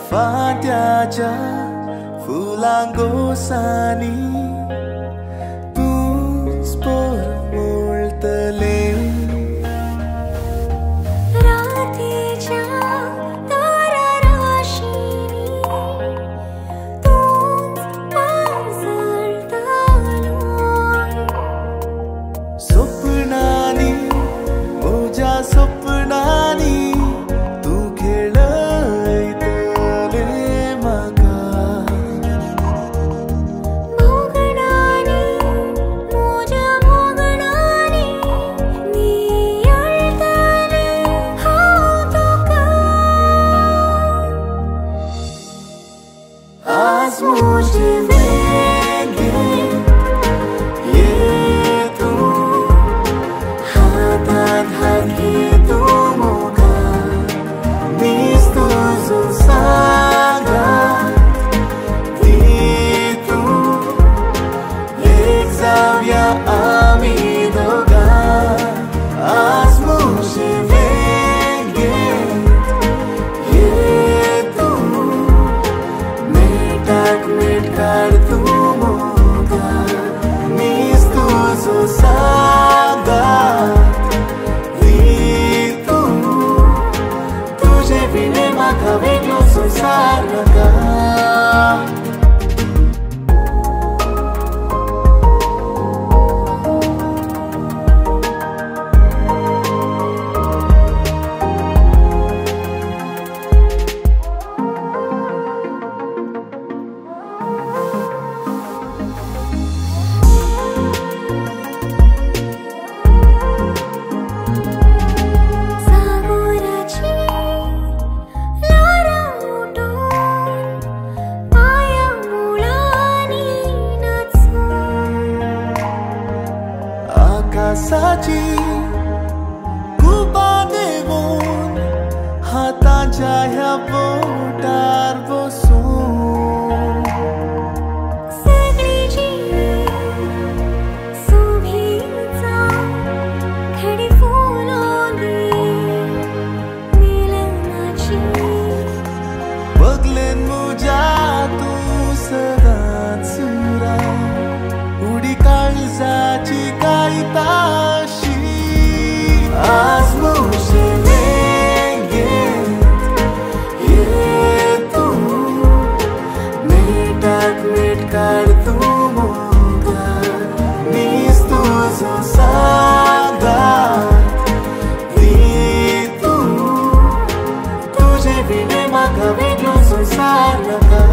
फाट्याच्या फुलांगोसानी तूच पोर मोळतले, रातीच्या तारा राशीनी तूच पासळतालो, स्वप्नानी म्हज्या स्वप्नानी तू खेळयतले म्हाका। मोगणानी म्हज्या मोगणानी नियळतले हांव तुका। आज मुझे वेगे ये तू हातात हात घे तू मोगा, मीच तुझो सांगात ती तू, एक जाऊया आमी दोगां। आज मुझे वेगे ये तू मेटाक मेट काढ तू मोगा, मीच तुझो सांगात ती तू, तुझे बिने म्हाका वेगळो संसार नाका। सागराची लारा उडून पाया मुळांनी नाचून, आकाशाची कुपा देवून हाताच्या ह्या बोटार बसून, सगळी जीव सोबीचा खडी फूल काळजाची कायताशी आज मुझे लेंगे ये तू मीठात मीठ काढ तू मोगा मीच तुझो सागात ती तू तुझे बिने म्हाका वेगळो संसार नका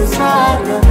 Saga